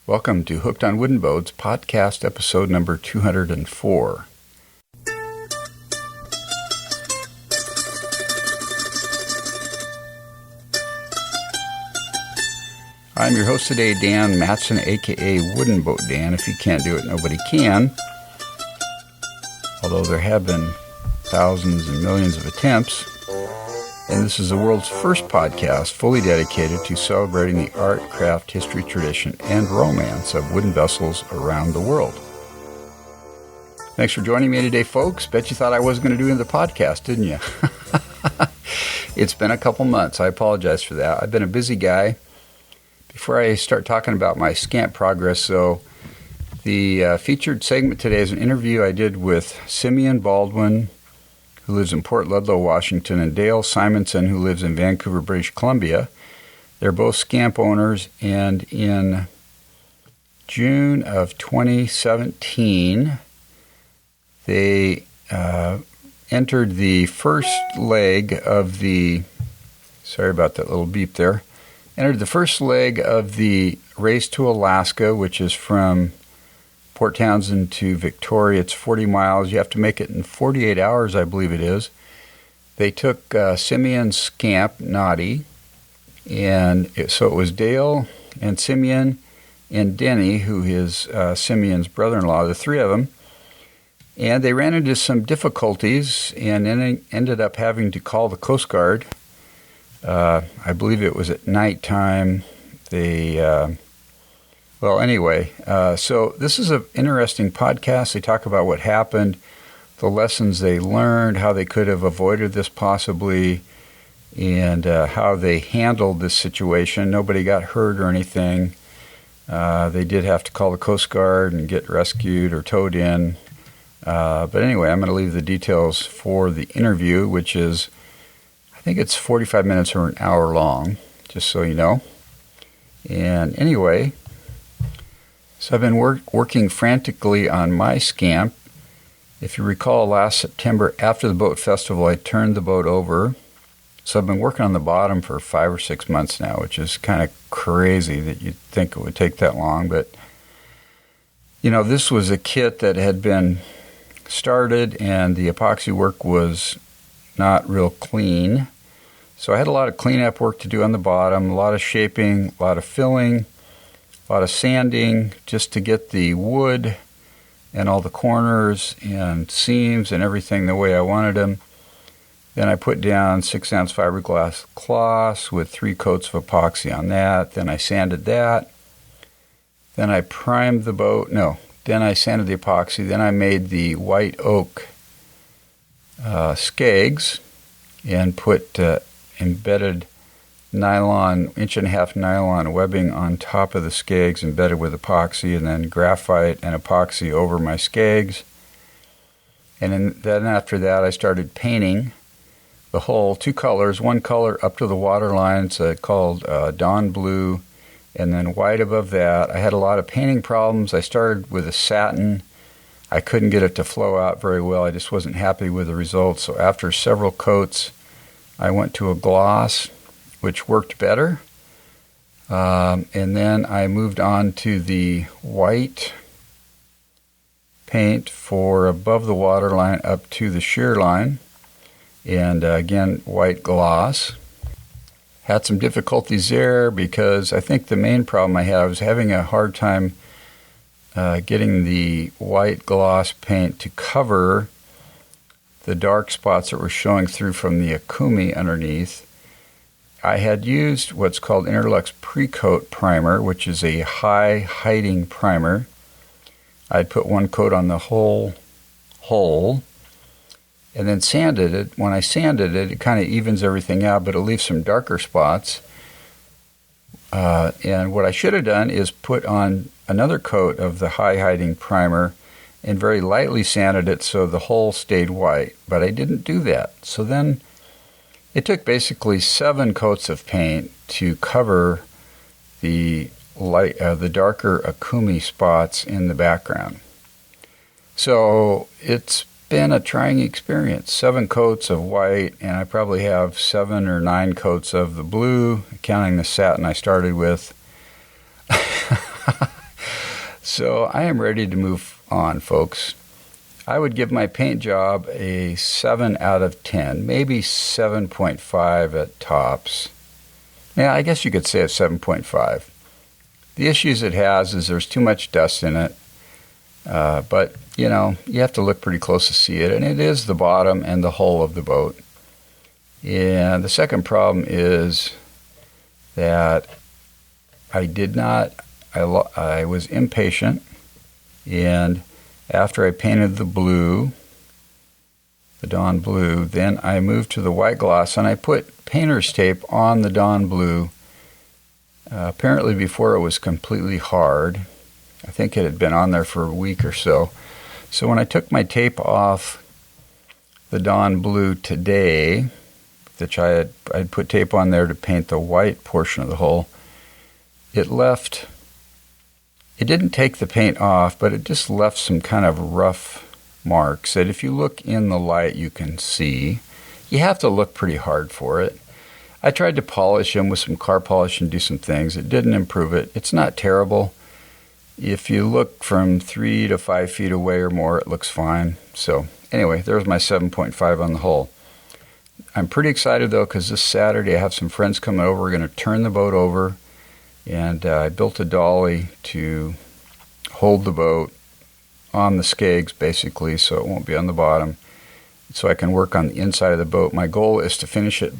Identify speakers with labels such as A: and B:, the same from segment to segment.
A: Welcome to Hooked on Wooden Boats, podcast episode number 204. I'm your host today, Dan Matson, a.k.a. Wooden Boat Dan. If you can't do it, nobody can. Although there have been thousands and millions of attempts. And this is the world's first podcast fully dedicated to celebrating the art, craft, history, tradition, and romance of wooden vessels around the world. Thanks for joining me today, folks. Bet you thought I wasn't going to do another podcast, didn't you? It's been a couple months. I apologize for that. I've been a busy guy. Before I start talking about my SCAMP progress, though, the featured segment today is an interview I did with Simeon Baldwin, who lives in Port Ludlow, Washington, and Dale Simonson, who lives in Vancouver, British Columbia. They're both SCAMP owners, and in June of 2017, they entered the first leg of the, sorry about that little beep there, entered the first leg of the Race to Alaska, which is from Port Townsend to Victoria. It's 40 miles. You have to make it in 48 hours, I believe it is. They took Simeon's SCAMP Naughty, and so it was Dale and Simeon and Denny, who is Simeon's brother-in-law, the three of them. And they ran into some difficulties and then ended up having to call the Coast Guard. I believe it was at nighttime. So this is an interesting podcast. They talk about what happened, the lessons they learned, how they could have avoided this possibly, and how they handled this situation. Nobody got hurt or anything. They did have to call the Coast Guard and get rescued or towed in. But anyway, I'm going to leave the details for the interview, which is, I think it's 45 minutes or an hour long, just so you know. And anyway, so I've been working frantically on my SCAMP. If you recall, last September after the boat festival, I turned the boat over. So I've been working on the bottom for 5 or 6 months now, which is kind of crazy that you'd think it would take that long. But, you know, this was a kit that had been started and the epoxy work was not real clean. So I had a lot of cleanup work to do on the bottom, a lot of shaping, a lot of filling, a lot of sanding just to get the wood and all the corners and seams and everything the way I wanted them. Then I put down 6-ounce fiberglass cloths with 3 coats of epoxy on that. Then I sanded that. Then I primed the boat. Then I sanded the epoxy. Then I made the white oak skegs and put embedded nylon, 1.5-inch nylon webbing on top of the skegs embedded with epoxy, and then graphite and epoxy over my skegs. And then after that, I started painting the hull, 2 colors, one color up to the waterline, it's called Dawn Blue, and then white above that. I had a lot of painting problems. I started with a satin. I couldn't get it to flow out very well. I just wasn't happy with the results. So after several coats, I went to a gloss, which worked better. And then I moved on to the white paint for above the waterline up to the shear line. And again, white gloss. Had some difficulties there because I think the main problem I had, I was having a hard time getting the white gloss paint to cover the dark spots that were showing through from the Akumi underneath. I had used what's called Interlux Pre-Coat Primer, which is a high hiding primer. I'd put 1 coat on the whole hole and then sanded it. When I sanded it, it kind of evens everything out, but it leaves some darker spots. And what I should have done is put on another coat of the high hiding primer and very lightly sanded it so the hole stayed white, but I didn't do that. So then it took basically 7 coats of paint to cover the darker Akumi spots in the background. So it's been a trying experience. 7 coats of white, and I probably have 7 or 9 coats of the blue, counting the satin I started with. So I am ready to move on, folks. I would give my paint job a 7 out of 10, maybe 7.5 at tops. Yeah, I guess you could say a 7.5. The issues it has is there's too much dust in it, but, you have to look pretty close to see it, and it is the bottom and the hull of the boat. And the second problem is that I was impatient, and after I painted the blue, the Dawn blue, then I moved to the white gloss, and I put painter's tape on the Dawn blue, apparently before it was completely hard. I think it had been on there for a week or so. So when I took my tape off the Dawn blue today, which I'd put tape on there to paint the white portion of the hull, it didn't take the paint off, but it just left some kind of rough marks that if you look in the light you can see. You have to look pretty hard for it. I tried to polish them with some car polish and do some things. It didn't improve it. It's not terrible. If you look from 3 to 5 feet away or more, it looks fine. So anyway, there's my 7.5 on the hull. I'm pretty excited, though, because this Saturday I have some friends coming over. We're going to turn the boat over, and I built a dolly to hold the boat on the skegs, basically, so it won't be on the bottom, so I can work on the inside of the boat. My goal is to finish it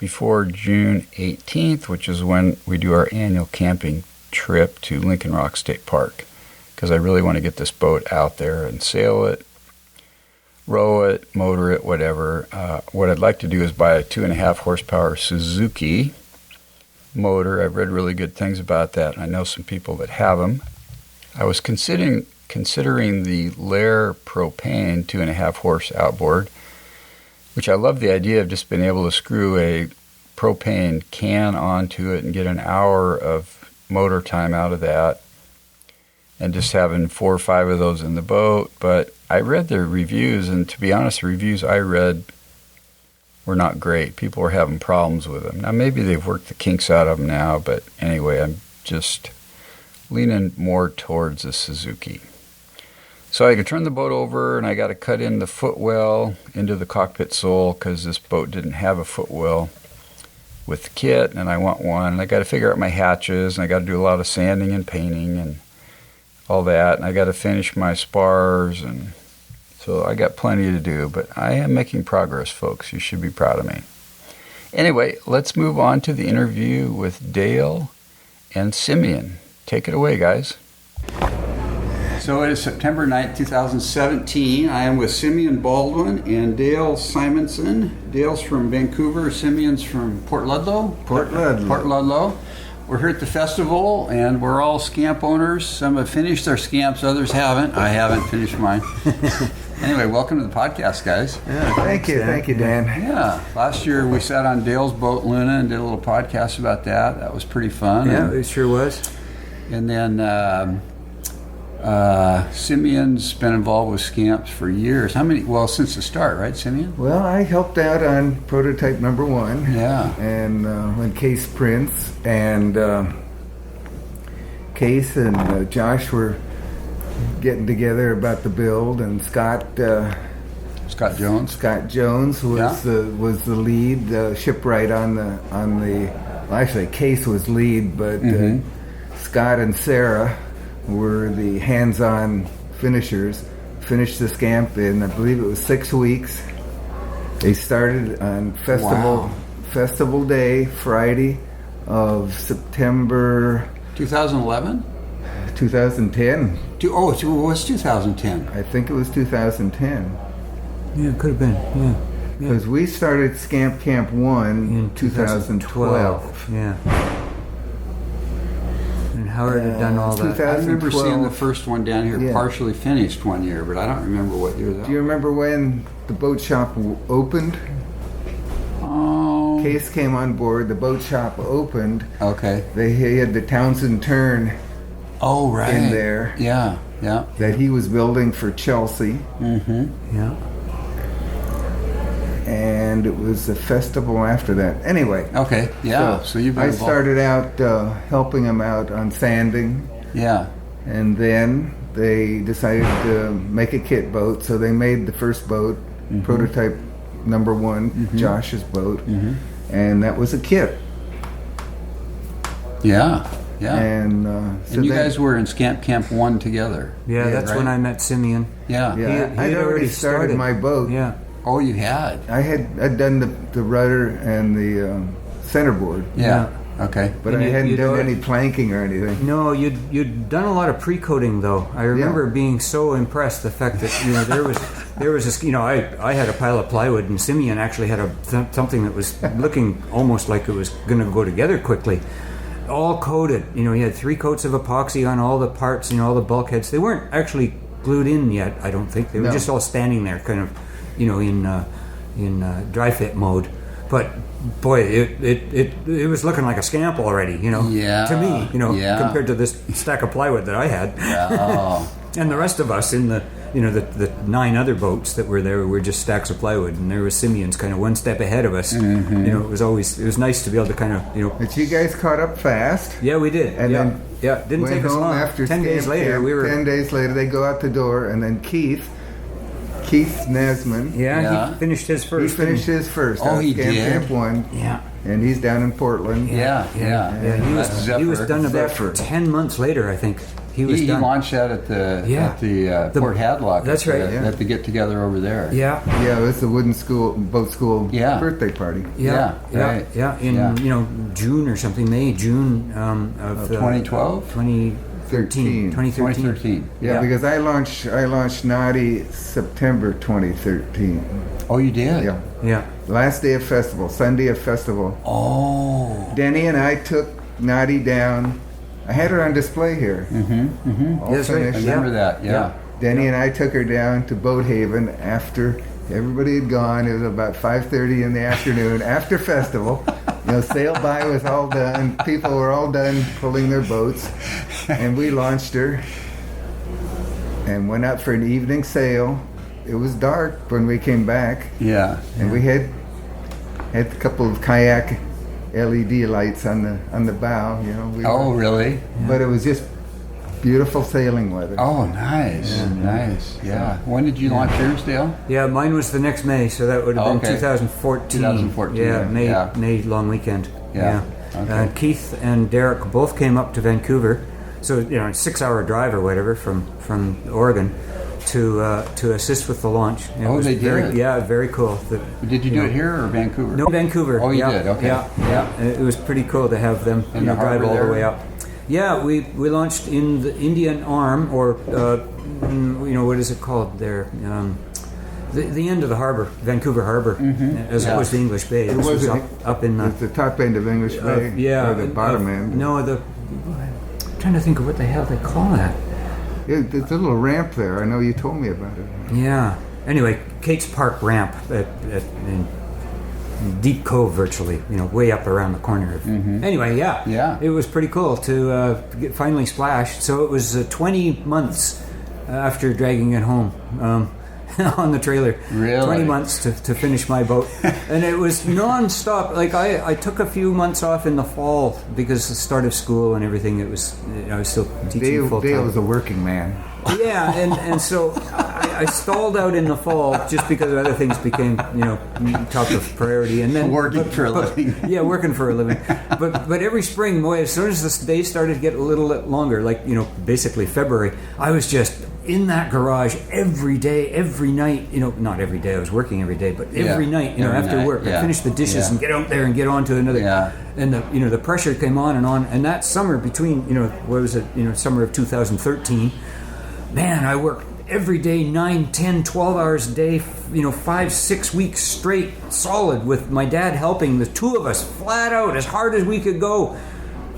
A: before June 18th, which is when we do our annual camping trip to Lincoln Rock State Park, because I really want to get this boat out there and sail it, row it, motor it, whatever. What I'd like to do is buy a 2.5 horsepower Suzuki motor. I've read really good things about that, and I know some people that have them. I was considering the Lair propane 2.5 horse outboard, which I love the idea of just being able to screw a propane can onto it and get an hour of motor time out of that, and just having 4 or 5 of those in the boat. But I read their reviews, and to be honest, the reviews I read were not great. People were having problems with them. Now, maybe they've worked the kinks out of them now, but anyway, I'm just leaning more towards a Suzuki. So I could turn the boat over, and I got to cut in the footwell into the cockpit sole because this boat didn't have a footwell with the kit, and I want one. And I got to figure out my hatches, and I got to do a lot of sanding and painting and all that, and I got to finish my spars, and so I got plenty to do, but I am making progress, folks. You should be proud of me. Anyway, let's move on to the interview with Dale and Simeon. Take it away, guys. So it is September 9th, 2017. I am with Simeon Baldwin and Dale Simonson. Dale's from Vancouver. Simeon's from Port Ludlow.
B: Port Ludlow.
A: We're here at the festival, and we're all SCAMP owners. Some have finished their SCAMPs, others haven't. I haven't finished mine. Anyway, welcome to the podcast, guys.
B: Yeah, thank you, Dan.
A: Yeah, last year we sat on Dale's boat, Luna, and did a little podcast about that. That was pretty fun.
B: Yeah, it sure was.
A: And then Simeon's been involved with SCAMPs for years. How many? Well, since the start, right, Simeon?
B: Well, I helped out on prototype number 1.
A: Yeah.
B: And when Case Prince and Case and Josh were getting together about the build, and Scott Jones was the lead shipwright on the. Well, actually, Case was lead, but Scott and Sarah were the hands-on finishers. Finished the SCAMP in, I believe it was 6 weeks. They started on Festival Day, Friday of September
A: 2011?
B: 2010.
A: It was 2010.
B: I think it was 2010.
C: Yeah, it could have been. Yeah.
B: Because we started SCAMP Camp 1 in 2012.
C: Yeah. And Howard had done all that.
A: I remember seeing the first one down here partially finished one year, but I don't remember what year that was.
B: Do you remember when the boat shop opened?
A: Oh.
B: Case came on board, the boat shop opened.
A: Okay.
B: They had the Townsend Turn in there.
A: Yeah.
B: That he was building for Chelsea.
A: Mm-hmm.
C: Yeah.
B: And it was a festival after that. Anyway.
A: Okay, yeah. So you've been
B: I
A: involved.
B: started out helping him out on sanding.
A: Yeah.
B: And then they decided to make a kit boat, so they made the first boat, prototype number 1, Josh's boat, and that was a kit.
A: Yeah.
B: And
A: so you guys were in Scamp Camp 1 together.
C: Yeah, that's
A: right?
C: when I met Simeon.
B: Yeah, I'd already started my boat.
C: Yeah.
B: Oh, you had? I'd done the rudder and the centerboard.
A: Yeah. Okay.
B: But I hadn't done any planking or anything.
C: No, you'd done a lot of pre-coating though. I remember being so impressed the fact that there was this, I had a pile of plywood and Simeon actually had something that was looking almost like it was going to go together quickly. All coated. He had 3 coats of epoxy on all the parts, all the bulkheads. They weren't actually glued in yet, I don't think. They were just all standing there kind of, in dry fit mode. But boy, it was looking like a scamp already,
A: Yeah.
C: to me, compared to this stack of plywood that I had.
A: Oh.
C: And the rest of us in the 9 other boats that were there were just stacks of plywood, and there was Simeon's kind of one step ahead of us. It was nice to be able to kind of,
B: But you guys caught up fast.
C: Yeah, we did.
B: And then
C: it didn't take us long.
B: After
C: 10 days later, we were
B: 10 days later, they go out the door, and then Keith Nesman.
C: Yeah, he finished his first.
B: He finished his first.
A: Oh, he did.
B: Camp 1.
C: Yeah.
B: And he's down in Portland.
A: Yeah.
C: He was done about 10 months later, I think. He
A: launched that at the Port Hadlock.
C: That's right.
A: At the get together over there.
B: Yeah, it was the boat school birthday party.
C: In June or something, June of
A: 2012,
C: 2013.
B: Yeah, because I launched Naughty September 2013.
A: Oh, you did?
B: Yeah. Last day of festival, Sunday of festival.
A: Oh.
B: Denny and I took Naughty down. I had her on display here.
C: Yes, right.
A: I remember that. Yeah.
B: Denny and I took her down to Boat Haven after everybody had gone. It was about 5:30 in the afternoon after festival. Sail by was all done. People were all done pulling their boats, and we launched her and went out for an evening sail. It was dark when we came back.
A: Yeah.
B: And we had a couple of kayak LED lights on the bow.
A: Really?
B: But it was just beautiful sailing weather.
A: Oh, nice. Nice. Yeah. When did you launch yours, Dale?
C: Yeah, mine was the next May, so that would have been 2014.
A: 2014.
C: Yeah, May long weekend.
A: Yeah. Okay.
C: Keith and Derek both came up to Vancouver, so a 6-hour drive or whatever from Oregon to assist with the launch.
A: They did?
C: Very cool.
A: Did you do it here or Vancouver?
C: No, Vancouver.
A: Oh, you did? Okay.
C: Yeah. It was pretty cool to have them drive all the way up. Yeah, we launched in the Indian Arm, or what is it called there? The end of the harbor, Vancouver Harbor, as opposed to English Bay.
B: It was
C: up in
B: it's the top end of English Bay, or the bottom end.
C: No, I'm trying to think of what the hell they call that.
B: There's a little ramp there. I know you told me about it.
C: Yeah. Anyway, Kate's Park ramp in Deep Cove, virtually, way up around the corner. Anyway, it was pretty cool to get finally splashed. So it was 20 months after dragging it home on the trailer.
A: Really?
C: 20 months to finish my boat. And it was non-stop. Like, I took a few months off in the fall because of the start of school and everything. It was, I was still teaching full-time.
B: Dale was a working man.
C: Yeah, and so I stalled out in the fall just because other things became, top of priority. And then
A: working for a living.
C: Yeah, working for a living. But every spring, boy, as soon as the days started to get a little bit longer, like basically February, I was just in that garage every day, every night. Not every day. I was working every day, but every night. After work, I'd finish the dishes and get out there and get on to another.
A: Yeah.
C: And the pressure came on. And that summer between what was it? Summer of 2013. Man, I worked every day, 9, 10, 12 hours a day, 5-6 weeks straight, solid, with my dad helping, the two of us, flat out, as hard as we could go.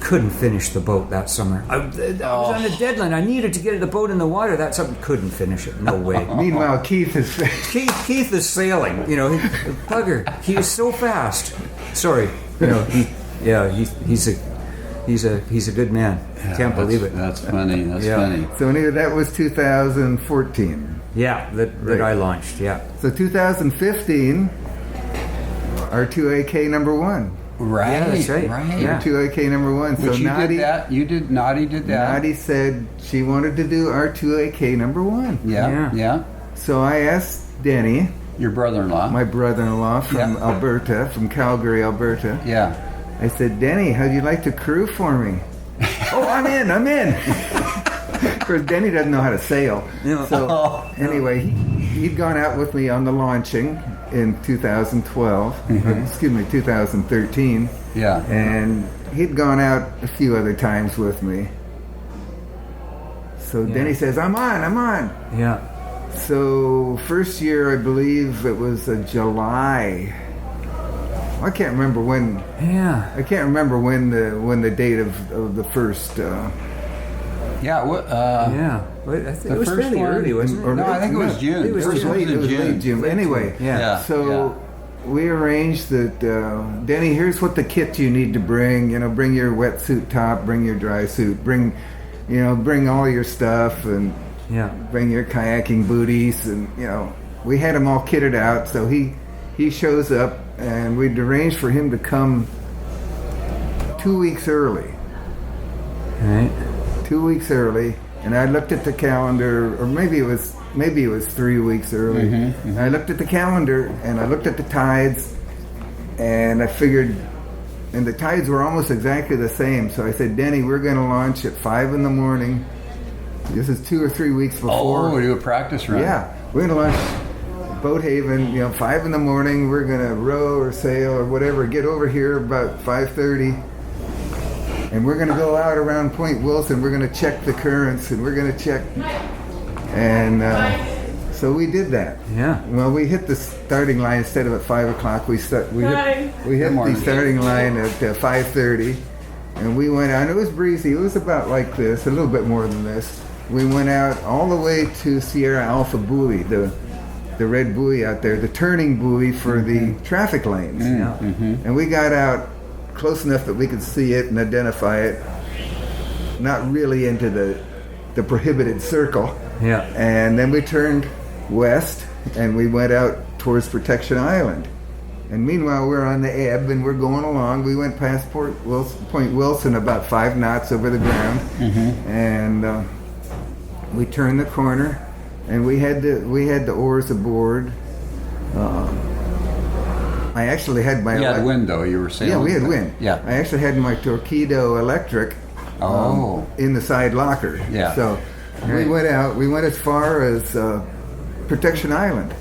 C: Couldn't finish the boat that summer. I was on a deadline. I needed to get the boat in the water that summer. Couldn't finish it. No way.
B: Meanwhile, Keith is
C: sailing. Bugger. He is so fast. Sorry. He's a good man.
A: Yeah,
C: Can't believe it.
A: That's funny. That's funny.
B: So that was 2014.
C: Yeah, that I launched. Yeah.
B: So 2015, R2AK number 1.
A: Right.
C: Yeah, that's right. Yeah.
B: R2AK number 1.
A: But
B: so
A: you
B: Nadi
A: did that. Nadi did that.
B: Nadi said she wanted to do R2AK number 1.
A: Yeah.
B: So I asked Denny,
A: Your brother-in-law.
B: my brother-in-law from Alberta, from Calgary, Alberta.
A: Yeah.
B: I said, Denny, how'd you like to crew for me? Oh, I'm in. Of course, Denny doesn't know how to sail. So anyway, he'd gone out with me on the launching in 2012. 2013.
A: Yeah.
B: And he'd gone out a few other times with me. So Denny says, I'm on.
C: Yeah.
B: So first year, I believe it was July. I can't remember when.
C: Yeah.
B: I can't remember when the date of the first.
A: Yeah. What?
C: Yeah. It was
A: first
C: fairly
A: one-
C: early, wasn't it?
A: No, I think it was June.
C: It was
A: First
C: June.
A: one
B: It was late June. Anyway.
C: Yeah.
B: So we arranged that. Denny, here's what the kit you need to bring. Bring your wetsuit top. Bring your dry suit. Bring all your stuff and.
C: Yeah.
B: Bring your kayaking booties, and we had him all kitted out. So he shows up, and we'd arranged for him to come 2 weeks early.
C: Right.
B: 2 weeks early, and I looked at the calendar, or maybe it was 3 weeks early. And I looked at the calendar, and I looked at the tides, and I figured, and the tides were almost exactly the same. So I said, Denny, we're going to launch at 5 in the morning. This is 2 or 3 weeks before.
A: Oh, we do a practice run.
B: Yeah, we're going to launch Boat Haven, 5 in the morning. We're going to row or sail or whatever, get over here about 5:30. And we're going to go out around Point Wilson. We're going to check the currents, and we're going to check. And so we did that.
C: Yeah.
B: Well, we hit the starting line instead of at 5 o'clock. We hit the starting line at 5:30. And we went out. And it was breezy. It was about like this, a little bit more than this. We went out all the way to Sierra Alpha Buoy, the red buoy out there, the turning buoy for the traffic lanes.
C: Yeah.
B: And we got out close enough that we could see it and identify it, not really into the prohibited circle.
C: Yeah.
B: And then we turned west and we went out towards Protection Island. And meanwhile, we're on the ebb and we're going along. We went past Point Wilson about 5 knots over the ground, and we turned the corner, and we had the oars aboard. I actually had my.
A: You had wind, though. You were saying.
B: Yeah, we had wind.
A: Yeah.
B: I actually had my Torpedo electric. In the side locker.
A: Yeah.
B: So we went out. We went as far as Protection Island.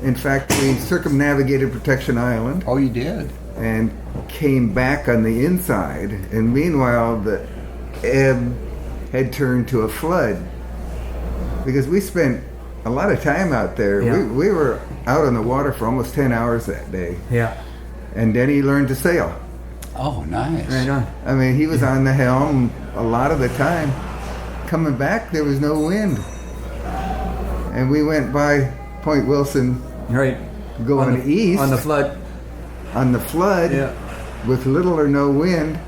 B: In fact, we circumnavigated Protection Island.
A: Oh, you did?
B: And came back on the inside. And meanwhile, the ebb had turned to a flood. Because we spent a lot of time out there.
C: Yeah.
B: We were out on the water for almost 10 hours that day.
C: Yeah.
B: And then he learned to sail.
A: Oh, nice.
C: Right on.
B: I mean, he was on the helm a lot of the time. Coming back, there was no wind. And we went by Point Wilson,
C: Right.
B: going east.
C: On the flood.
B: On the flood,
C: Yeah.
B: with little or no wind.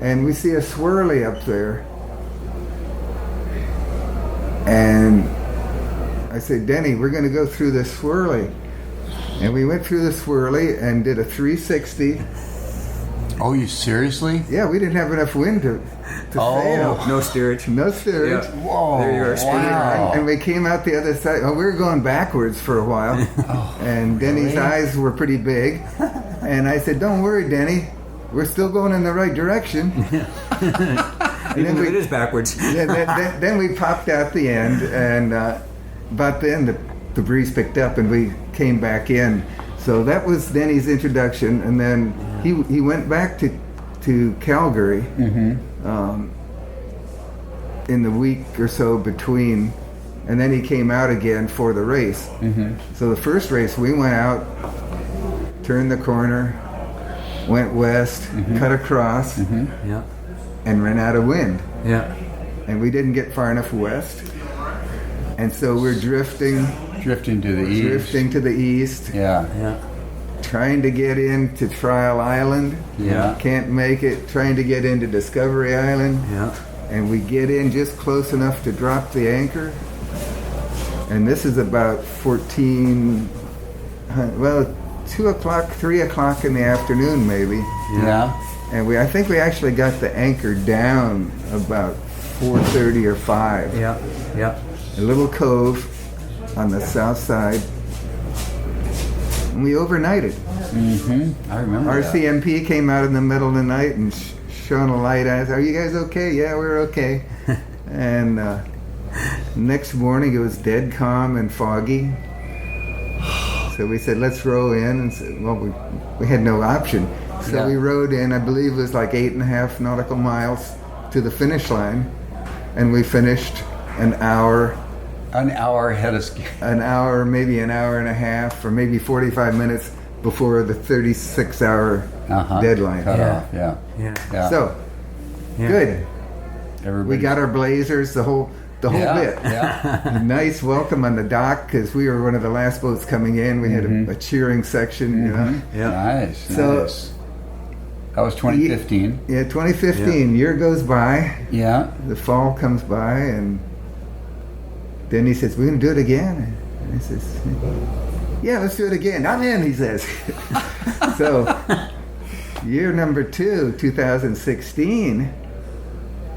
B: And we see a swirly up there. And I said, Denny, we're going to go through this swirly. And we went through the swirly and did a 360.
A: Oh, you seriously?
B: Yeah, we didn't have enough wind to sail.
C: No steerage.
B: No steerage.
C: Yeah.
A: Whoa.
C: There you are.
A: Wow.
B: And we came out the other side. Well, we were going backwards for a while. And Denny's eyes were pretty big. And I said, don't worry, Denny. We're still going in the right direction.
C: Even if it is backwards.
B: then we popped out the end. And about then, the breeze picked up and we came back in. So that was Denny's introduction. And then he went back to Calgary in the week or so between, and then he came out again for the race. So the first race, we went out, turned the corner, went west, cut across,
C: Yeah.
B: and ran out of wind.
C: Yeah.
B: And we didn't get far enough west. And so we're drifting
A: Drifting to the east.
B: to the east,
A: Yeah.
C: Yeah.
B: trying to get into Trial Island.
A: Yeah.
B: Can't make it. Trying to get into Discovery Island.
C: Yeah.
B: And we get in just close enough to drop the anchor. And this is about 14, well, 2 o'clock, 3 o'clock in the afternoon, maybe.
A: Yeah.
B: And I think we actually got the anchor down about 4:30 or 5.
C: Yeah.
B: A little cove on the south side. And we overnighted.
A: I remember that.
B: RCMP came out in the middle of the night and shone a light at us. Are you guys okay? Yeah, we're okay. And next morning it was dead calm and foggy. So we said, let's row in. And said, well, we had no option. So we rowed in, I believe it was like 8.5 nautical miles to the finish line. And we finished an hour
A: ahead of schedule.
B: An hour, maybe an hour and a half, or maybe 45 minutes before the 36-hour deadline.
A: Cut off. Yeah.
B: So, good. We got our blazers, the whole bit.
A: Yeah.
B: Nice welcome on the dock because we were one of the last boats coming in. We had a cheering section, you know.
A: Yeah. Nice.
B: So,
A: that was 2015.
B: Yeah, 2015. Year goes by.
A: Yeah.
B: The fall comes by, and then he says, "We're going to do it again." And he says, "Yeah, let's do it again." "I'm in," he says. So, year number 2, 2016,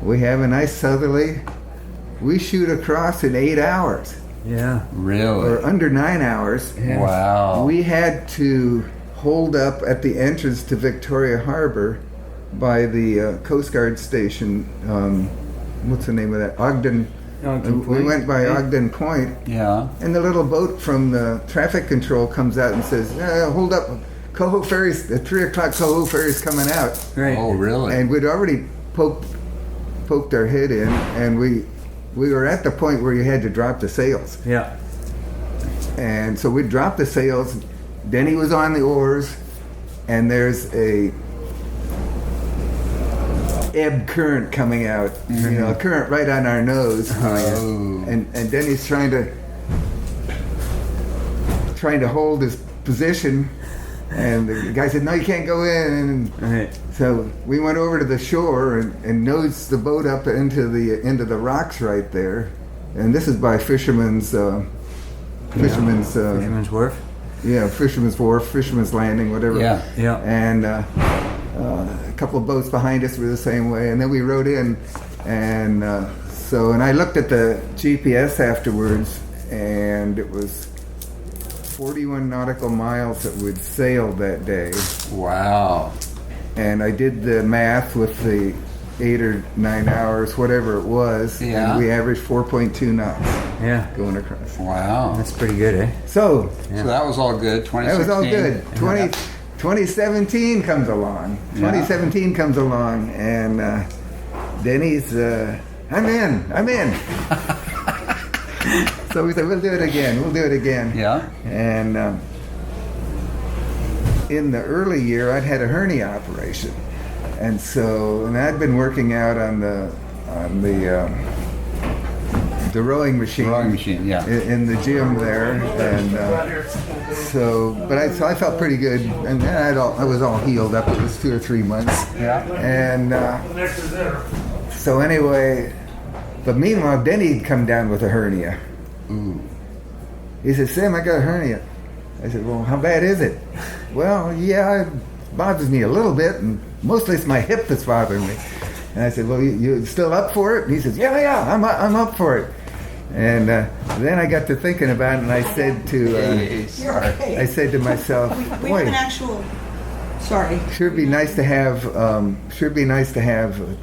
B: we have a nice southerly. We shoot across in 8 hours.
C: Yeah.
A: Really?
B: Or under 9 hours.
A: Wow.
B: We had to hold up at the entrance to Victoria Harbor by the Coast Guard station. What's the name of that? Ogden. We went by Ogden Point.
A: Yeah.
B: And the little boat from the traffic control comes out and says, hold up, Coho Ferry's, the 3 o'clock Coho Ferry's coming out.
C: Right.
A: Oh, really?
B: And we'd already poked our head in, and we were at the point where you had to drop the sails.
C: Yeah.
B: And so we dropped the sails. Denny was on the oars, and there's a ebb current coming out, you know, a current right on our nose. And Denny's trying to hold his position, and the guy said, "No, you can't go in." And so we went over to the shore and nosed the boat up into the rocks right there. And this is by Fisherman's
C: Wharf.
B: Yeah, Fisherman's Wharf, Fisherman's Landing, whatever.
C: Yeah.
B: And a couple of boats behind us were the same way. And then we rode in, and I looked at the GPS afterwards, and it was 41 nautical miles that we'd sailed that day.
A: Wow.
B: And I did the math with the 8 or 9 hours, whatever it was, and we averaged 4.2 knots.
C: Yeah.
B: Going across.
A: Wow.
C: That's pretty good, eh?
B: So
A: that was all good. 2016.
B: That was all good. 2017 comes along. 2017 comes along, and Denny's, I'm in. So we said, we'll do it again.
A: Yeah.
B: And in the early year, I'd had a hernia operation. And I'd been working out on the rowing machine. In the gym there, and I felt pretty good, and I was all healed up. It was 2 or 3 months.
A: Yeah.
B: And so anyway, but meanwhile, Denny'd come down with a hernia.
A: Ooh.
B: He said, "Sam, I got a hernia." I said, "Well, how bad is it?" "Well, yeah, it bothers me a little bit, and mostly it's my hip that's bothering me." And I said, "Well, you still up for it?" And he says, "Yeah, I'm up for it." And then I got to thinking about it, and I said to myself,
D: We
B: "Boy,
D: have an actual. Sorry.
B: sure be nice to have a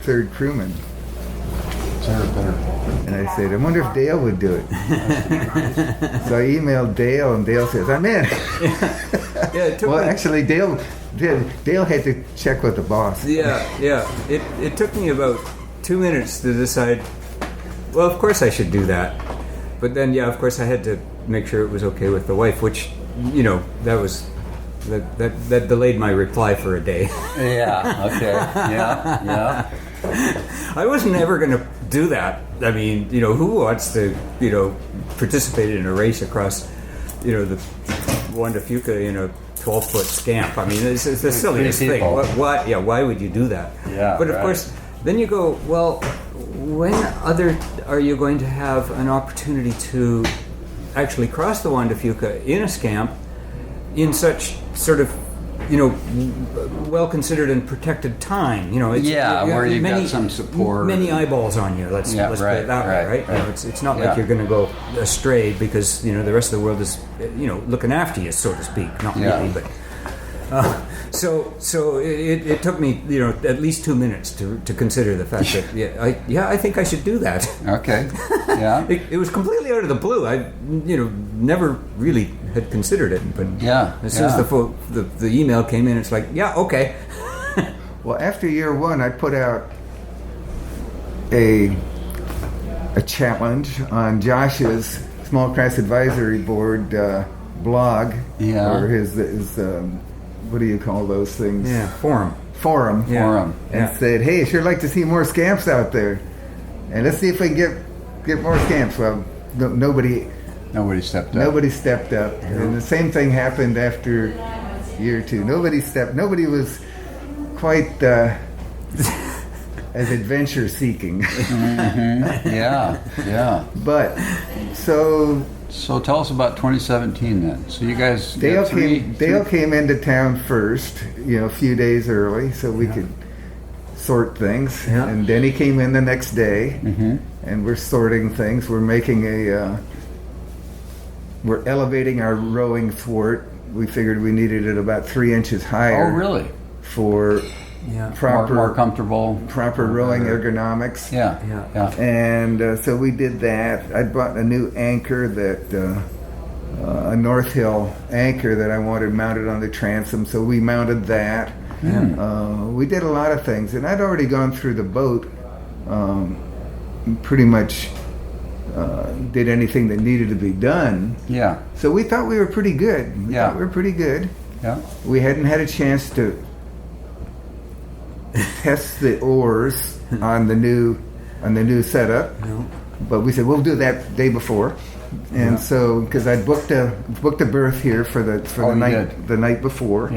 B: third crewman." And I said, "I wonder if Dale would do it." So I emailed Dale, and Dale says, "I'm in." Actually, Dale had to check with the boss.
C: Yeah. It took me about 2 minutes to decide, well, of course I should do that. But then, of course I had to make sure it was okay with the wife, which, that delayed my reply for a day.
A: Yeah, okay. Yeah.
C: I wasn't ever going to do that. I mean, who wants to, participate in a race across, the Juan de Fuca in a 12-foot scamp? I mean, it's the silliest thing. What? Yeah, why would you do that?
A: Yeah.
C: But of course, then you go, well, when are you going to have an opportunity to actually cross the Juan de Fuca in a scamp in such sort of, well considered and protected time. It's,
A: where you've got some support,
C: many eyeballs on you. Let's put it that way, right?
A: Right.
C: It's not like you're going to go astray because the rest of the world is looking after you, so to speak. Not really, but. So it took me at least 2 minutes to consider the fact that I think I should do that.
A: Okay. Yeah.
C: It was completely out of the blue. I never really had considered it, but as soon as the email came in, it's like okay.
B: Well, after year one, I put out a challenge on Josh's Small Craft Advisory Board blog, or his what do you call those things?
C: Yeah, forum.
B: And said, hey, sure like to see more scamps out there, and let's see if we can get more scamps. Well, nobody stepped up. And the same thing happened after year two. Nobody was quite as adventure seeking. But
A: so tell us about 2017 then. So you guys,
B: Dale came into town first, a few days early, so we could sort things.
C: Yeah.
B: And Denny came in the next day, and we're sorting things. We're making we're elevating our rowing thwart. We figured we needed it about 3 inches higher.
A: Oh, really?
B: For proper,
A: more comfortable,
B: proper rowing ergonomics. And so we did that. I bought a new anchor a North Hill anchor that I wanted mounted on the transom. So we mounted that. We did a lot of things, and I'd already gone through the boat. Pretty much did anything that needed to be done. So we thought we were pretty good. We hadn't had a chance to test the oars on the new setup, but we said we'll do that day before, and so because I booked a berth here for the night before,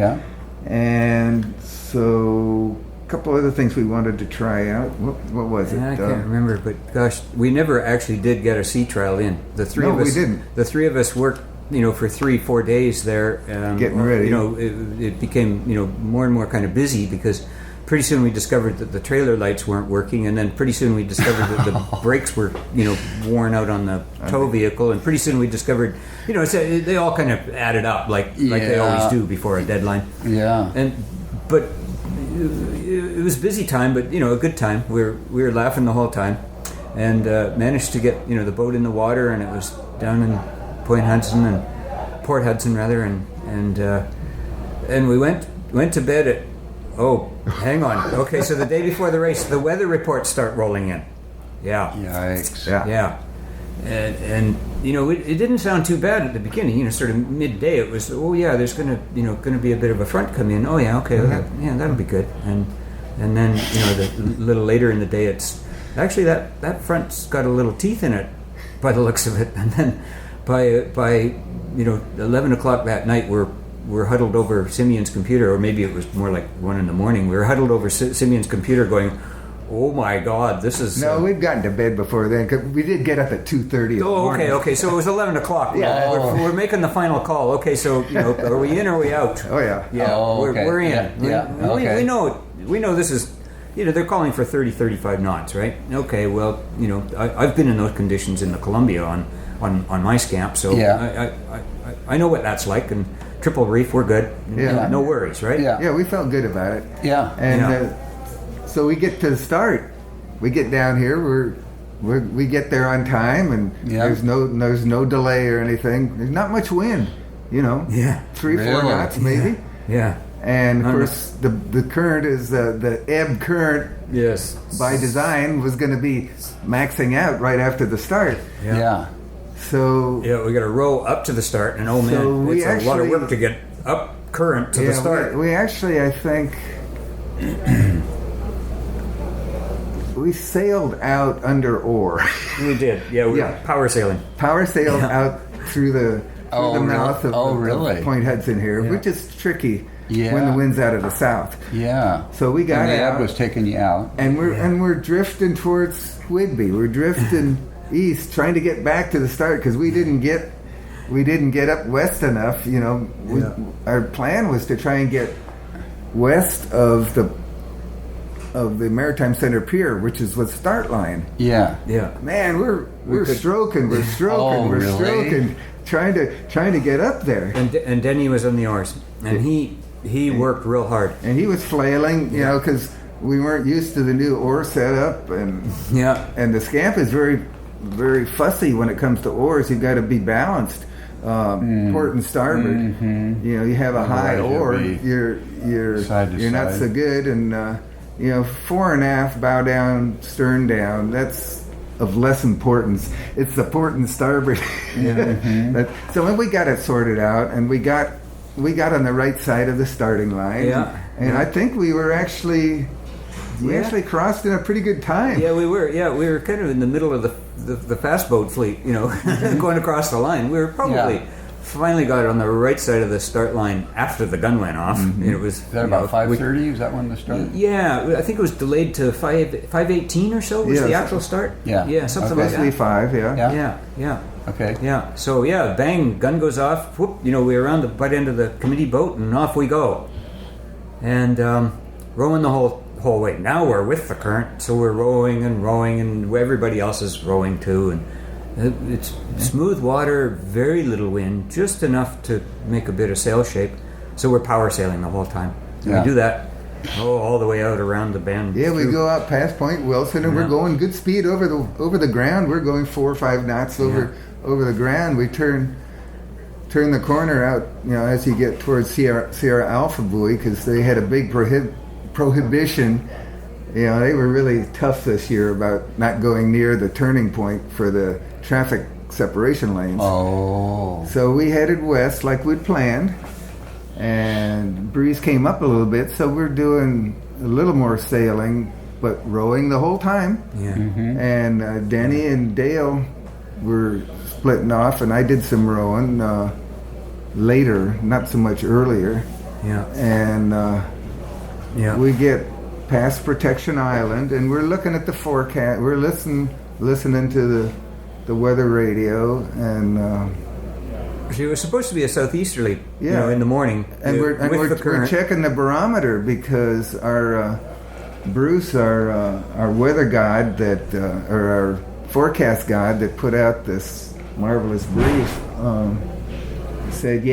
B: and so a couple other things we wanted to try out. What was it?
C: I can't remember, but gosh, we never actually did get a sea trial in. The three of us,
B: we didn't.
C: The three of us worked for 3-4 days there,
B: getting ready.
C: It became more and more kind of busy because pretty soon we discovered that the trailer lights weren't working, and then pretty soon we discovered that the brakes were worn out on the tow vehicle, and pretty soon we discovered they all kind of added up like they always do before a deadline. But it was busy time, but a good time. We were laughing the whole time, and managed to get the boat in the water, and it was down in Port Hudson rather, and we went to bed at. Oh, hang on. Okay, so the day before the race, the weather reports start rolling in.
A: Yikes.
C: And it didn't sound too bad at the beginning. Sort of midday, it was there's gonna be a bit of a front come in. Oh yeah, okay, that'll be good. And then a little later in the day, it's actually that front's got a little teeth in it, by the looks of it. And then by 11 o'clock that night, we're huddled over Simeon's computer, or maybe it was more like 1 a.m. We were huddled over Simeon's computer going, oh my God, this is...
B: No, we'd gotten to bed before then, because we did get up at 2:30.
C: Oh, okay, so it was 11 o'clock. We're making the final call. Okay, so, are we in or are we out?
B: Oh, yeah.
C: We're in.
A: Okay.
C: We know this is... they're calling for 30-35 knots, right? Okay, well, I've been in those conditions in the Columbia on my scamp, so I know what that's like, and triple reef, we're good. No worries, right?
B: Yeah, we felt good about it. And so we get to the start. We get down here. We get there on time, and there's no delay or anything. There's not much wind, 3-4 knots maybe. And of course, the current is the ebb current.
C: Yes.
B: By design was going to be maxing out right after the start. So
C: we got to row up to the start, and it's a lot of work to get up current to the start.
B: We actually, I think, we sailed out under oar.
C: We did, power sailing.
B: Power sailed out through the mouth of Point Hudson here,
A: Yeah.
B: which is tricky when the wind's out of the south.
A: Yeah.
B: So we got
A: and the
B: out.
A: ebb was taking you out.
B: And we're drifting towards Whidbey. We're drifting east, trying to get back to the start because we didn't get we didn't get up west enough. Our plan was to try and get west of the Maritime Center Pier, which is the start line.
A: Yeah.
B: Man, we're stroking, trying to get up there.
C: And Denny was on the oars, and he worked real hard.
B: And he was flailing, because we weren't used to the new oar setup, and the SCAMP is very, very fussy when it comes to oars. You've got to be balanced, port and starboard.
A: Mm-hmm.
B: You have a high oar, you're not so good, and fore and aft, bow down, stern down. That's of less importance. It's the port and starboard. So when we got it sorted out, and we got on the right side of the starting line, and I think we were actually. We actually crossed in a pretty good time.
C: Yeah, we were. Yeah, we were kind of in the middle of the fast boat fleet, going across the line. We were probably finally got on the right side of the start line after the gun went off.
A: Mm-hmm.
C: It was
A: is that about 5:30? Was that when the start?
C: Yeah, I think it was delayed to 5:18 or so. Was the actual start?
A: Yeah,
C: something like that.
B: Basically 5.
C: Yeah.
A: Okay.
C: Yeah. So bang, gun goes off. Whoop, we were around the butt end of the committee boat, and off we go. And rowing the whole way. Now we're with the current, so we're rowing, and everybody else is rowing too. And it's smooth water, very little wind, just enough to make a bit of sail shape. So we're power sailing the whole time. And we do that all the way out around the bend.
B: Yeah, we go out past Point Wilson, and we're going good speed over the ground. We're going 4 or 5 knots over the ground. We turn the corner out, as you get towards Sierra Alpha buoy, because they had a big prohibition. They were really tough this year about not going near the turning point for the traffic separation lanes.
A: Oh.
B: So we headed west like we'd planned, and breeze came up a little bit, so we're doing a little more sailing, but rowing the whole time.
C: Yeah.
A: Mm-hmm.
B: And Denny and Dale were splitting off, and I did some rowing later, not so much earlier.
C: Yeah.
B: And we get past Protection Island, and we're looking at the forecast. We're listening to the weather radio, and
C: it was supposed to be a southeasterly, in the morning.
B: And we're checking the barometer, because our Bruce, our weather god or our forecast god that put out this marvelous brief, said,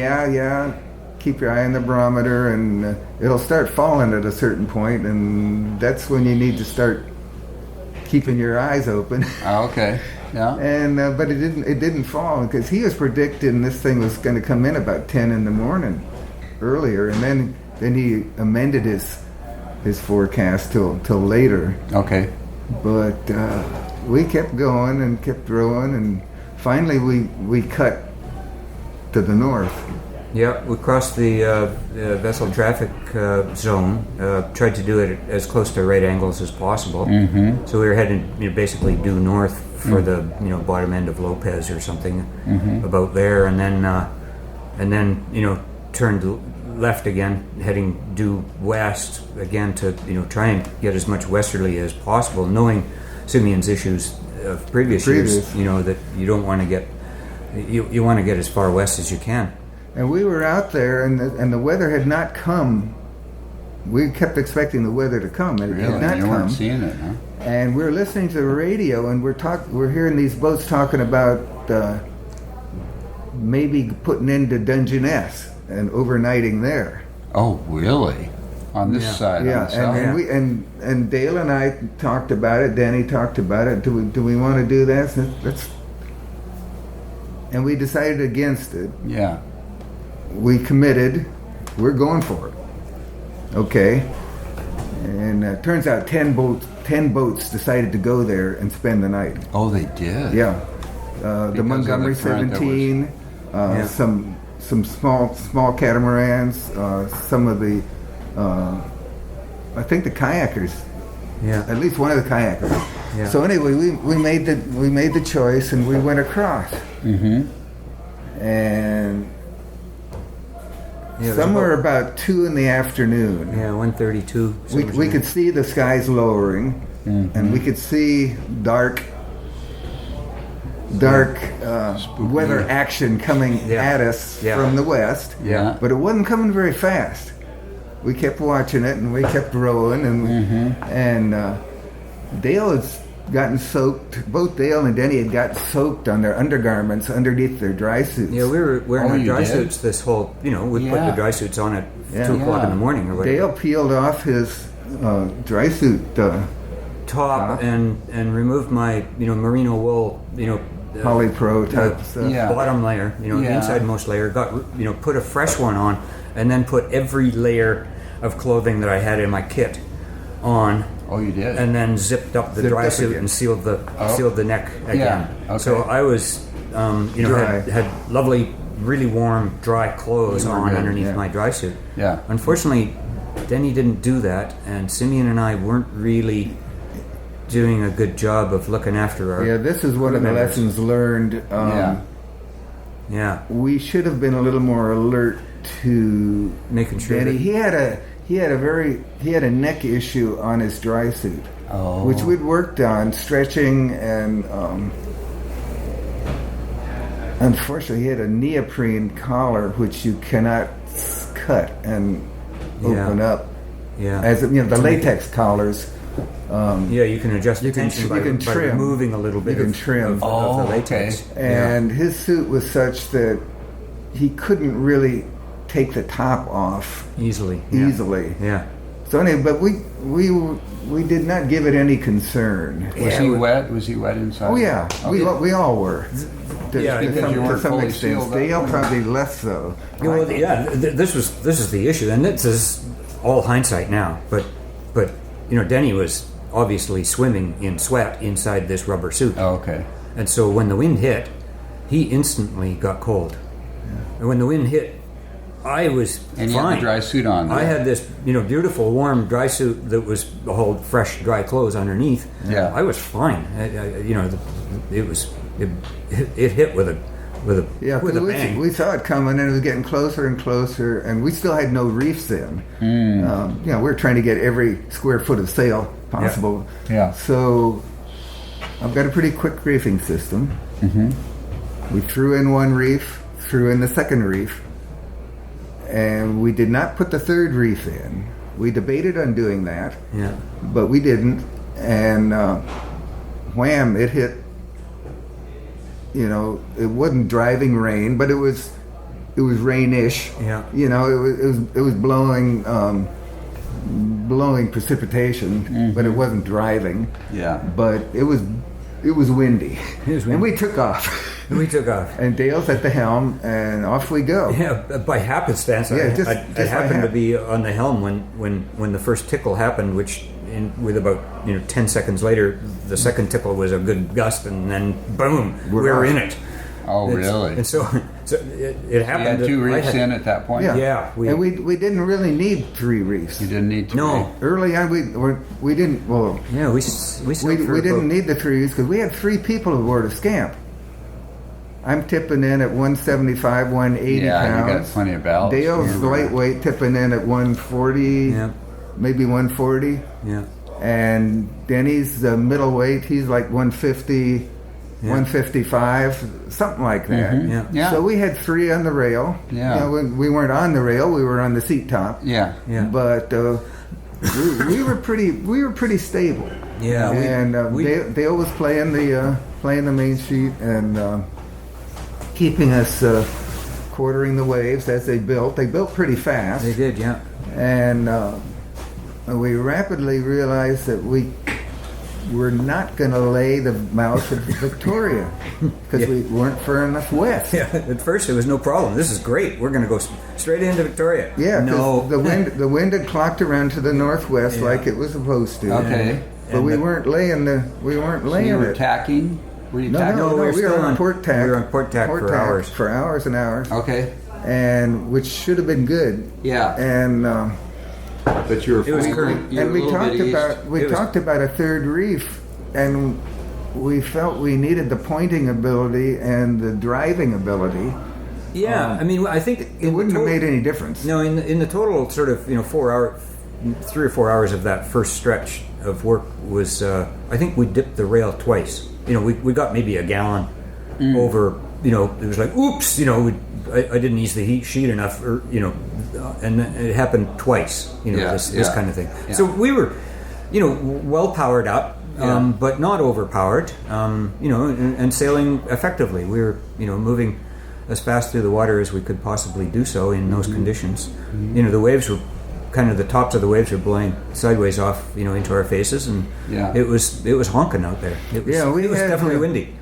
B: keep your eye on the barometer, and it'll start falling at a certain point, and that's when you need to start keeping your eyes open.
A: Okay. Yeah.
B: And but it didn't fall, because he was predicting this thing was going to come in about 10 in the morning earlier, and then he amended his forecast till later.
A: Okay.
B: But we kept going and kept rowing, and finally we cut to the north.
C: Yeah, we crossed the vessel traffic zone. Tried to do it as close to right angles as possible.
A: Mm-hmm.
C: So we were heading basically due north for the bottom end of Lopez or something, about there, and then turned left again, heading due west again to try and get as much westerly as possible, knowing Simeon's issues of previous years. That you don't want to get you want to get as far west as you can.
B: And we were out there, and the weather had not come. We kept expecting the weather to come, and it had not
A: you
B: come.
A: Weren't seeing it, huh?
B: And we're listening to the radio, and we're hearing these boats talking about maybe putting into Dungeness and overnighting there.
A: Oh, really? On this side?
B: Yeah,
A: on the south?
B: and Dale and I talked about it. Danny talked about it. Do we want to do that? And we decided against it.
A: Yeah.
B: We committed. We're going for it. Okay. And turns out 10 boats decided to go there and spend the night.
A: Oh, they did?
B: Yeah. The Montgomery 17, some small catamarans, some of the, I think the kayakers.
C: Yeah.
B: At least one of the kayakers.
C: Yeah.
B: So anyway, we made the choice, and we went across.
A: Mm-hmm.
B: And somewhere about 2 in the afternoon.
C: Yeah, 1:32.
B: We could see the skies lowering, and we could see dark dark weather action coming at us from the west.
A: Yeah.
B: But it wasn't coming very fast. We kept watching it, and we kept rowing, and Dale has gotten soaked. Both Dale and Denny had got soaked on their undergarments underneath their dry suits.
C: Yeah, we were wearing our dry suits this whole, we put the dry suits on at 2 o'clock in the morning or whatever.
B: Dale peeled off his dry suit
C: top and removed my, merino wool,
B: polypro type stuff.
C: bottom layer, the insidemost layer, put a fresh one on, and then put every layer of clothing that I had in my kit on.
A: Oh, you did?
C: And then zipped up the dry suit and sealed the neck again.
A: Yeah. Okay.
C: So I was, had lovely, really warm, dry clothes on underneath my dry suit.
A: Yeah.
C: Unfortunately, Denny didn't do that, and Simeon and I weren't really doing a good job of looking after our.
B: Yeah, this is one of the lessons learned. We should have been a little more alert to
C: making sure
B: Denny. He had a neck issue on his dry suit, which we'd worked on stretching, and unfortunately he had a neoprene collar which you cannot cut and open up. Yeah, as the latex collars.
C: You can adjust the tension by removing a little bit of the latex.
B: And his suit was such that he couldn't really take the top off
C: easily. Yeah.
B: So anyway, but we did not give it any concern.
A: Was he wet? Was he wet inside?
B: Oh yeah, we all were.
A: To
B: some extent. Dale probably less so.
C: This is the issue, and this is all hindsight now. But Denny was obviously swimming in sweat inside this rubber suit.
A: Oh, okay.
C: And so when the wind hit, he instantly got cold. Yeah. And when the wind hit, I was
A: and
C: fine.
A: You had the dry suit on. There.
C: I had this, beautiful warm dry suit that was hold fresh dry clothes underneath.
A: Yeah.
C: I was fine. It hit with a bang.
B: We saw it coming, and it was getting closer and closer, and we still had no reefs in. We were trying to get every square foot of sail possible.
A: Yeah.
B: So I've got a pretty quick reefing system. We threw in one reef, threw in the second reef, and we did not put the third reef in. We debated on doing that, but we didn't, and wham! It hit. It wasn't driving rain, but it was rainish. Yeah. It was blowing precipitation, but it wasn't driving.
A: Yeah.
B: But it was windy. And we took off. And Dale's at the helm, and off we go.
C: Yeah, by happenstance. I happened to be on the helm when the first tickle happened, which with about 10 seconds later, the second tickle was a good gust, and then boom, we're in it.
A: Oh, really?
C: And so it happened.
A: You had 2 reefs in at that point.
B: Yeah. And we didn't really need 3 reefs.
A: You didn't need 2.
B: No, early on we didn't. Well,
C: yeah, we
B: didn't need the 3 reefs because we had 3 people aboard a SCAMP. I'm tipping in at 175, 180 pounds.
A: Yeah, you got plenty of ballast.
B: Dale's lightweight, tipping in at 140, maybe 140.
C: Yeah.
B: And Denny's middleweight, he's like 150, 155, something like that.
A: Yeah.
B: So we had 3 on the rail.
A: Yeah.
B: We weren't on the rail, we were on the seat top.
A: Yeah.
B: But we were pretty stable.
C: Yeah.
B: And Dale was playing the main sheet and keeping us quartering the waves as they built. They built pretty fast.
C: They did, yeah.
B: And we rapidly realized that we were not going to lay the mouth of Victoria because we weren't far enough west.
C: Yeah, at first it was no problem. This is great. We're going to go straight into Victoria.
B: Yeah,
C: no.
B: the wind had clocked around to the northwest like it was supposed to.
A: Okay.
B: But we weren't laying it.
A: You were tacking? Were you tacking?
B: No, we were on port tack.
C: We were on port tack for hours.
B: For hours and hours.
A: Okay.
B: And which should have been good.
A: Yeah.
B: And
A: but you were.
C: It was current.
B: And we talked about a third reef, and we felt we needed the pointing ability and the driving ability.
C: Yeah, I think
B: it wouldn't have made any difference.
C: No, in the total sort of 3 or 4 hours of that first stretch of work was I think we dipped the rail twice. We got maybe a gallon over, it was like, oops, I didn't ease the heat sheet enough, or and it happened twice, this kind of thing.
A: Yeah.
C: So we were, well powered up, but not overpowered, and sailing effectively. We were, moving as fast through the water as we could possibly do so in those conditions. The waves were the tops of the waves were blowing sideways off, into our faces, and it was honking out there. It was definitely windy.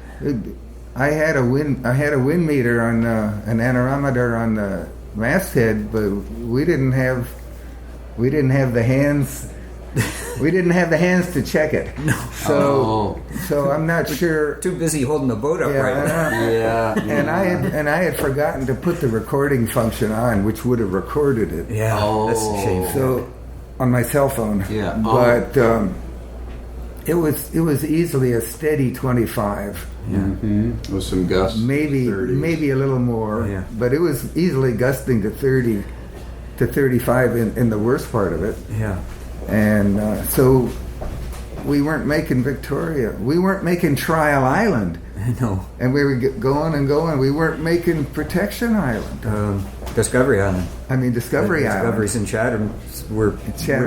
B: I had a wind meter on an anerometer on the masthead, but we didn't have the hands. We didn't have the hands to check it. No. So I'm not sure.
C: Too busy holding the boat upright.
B: And I had forgotten to put the recording function on, which would have recorded it.
C: Yeah. That's a shame.
B: So on my cell phone.
A: Yeah.
B: But it was easily a steady 25.
A: With some gusts.
B: Maybe a little more.
C: Yeah.
B: But it was easily gusting to 30 to 35 in the worst part of it.
C: Yeah.
B: And so we weren't making Victoria. We weren't making Trial Island.
C: No.
B: And we were going and going. We weren't making Protection Island.
C: Discovery Island.
B: I mean, Discovery Island.
C: Discovery's in Chatham. We're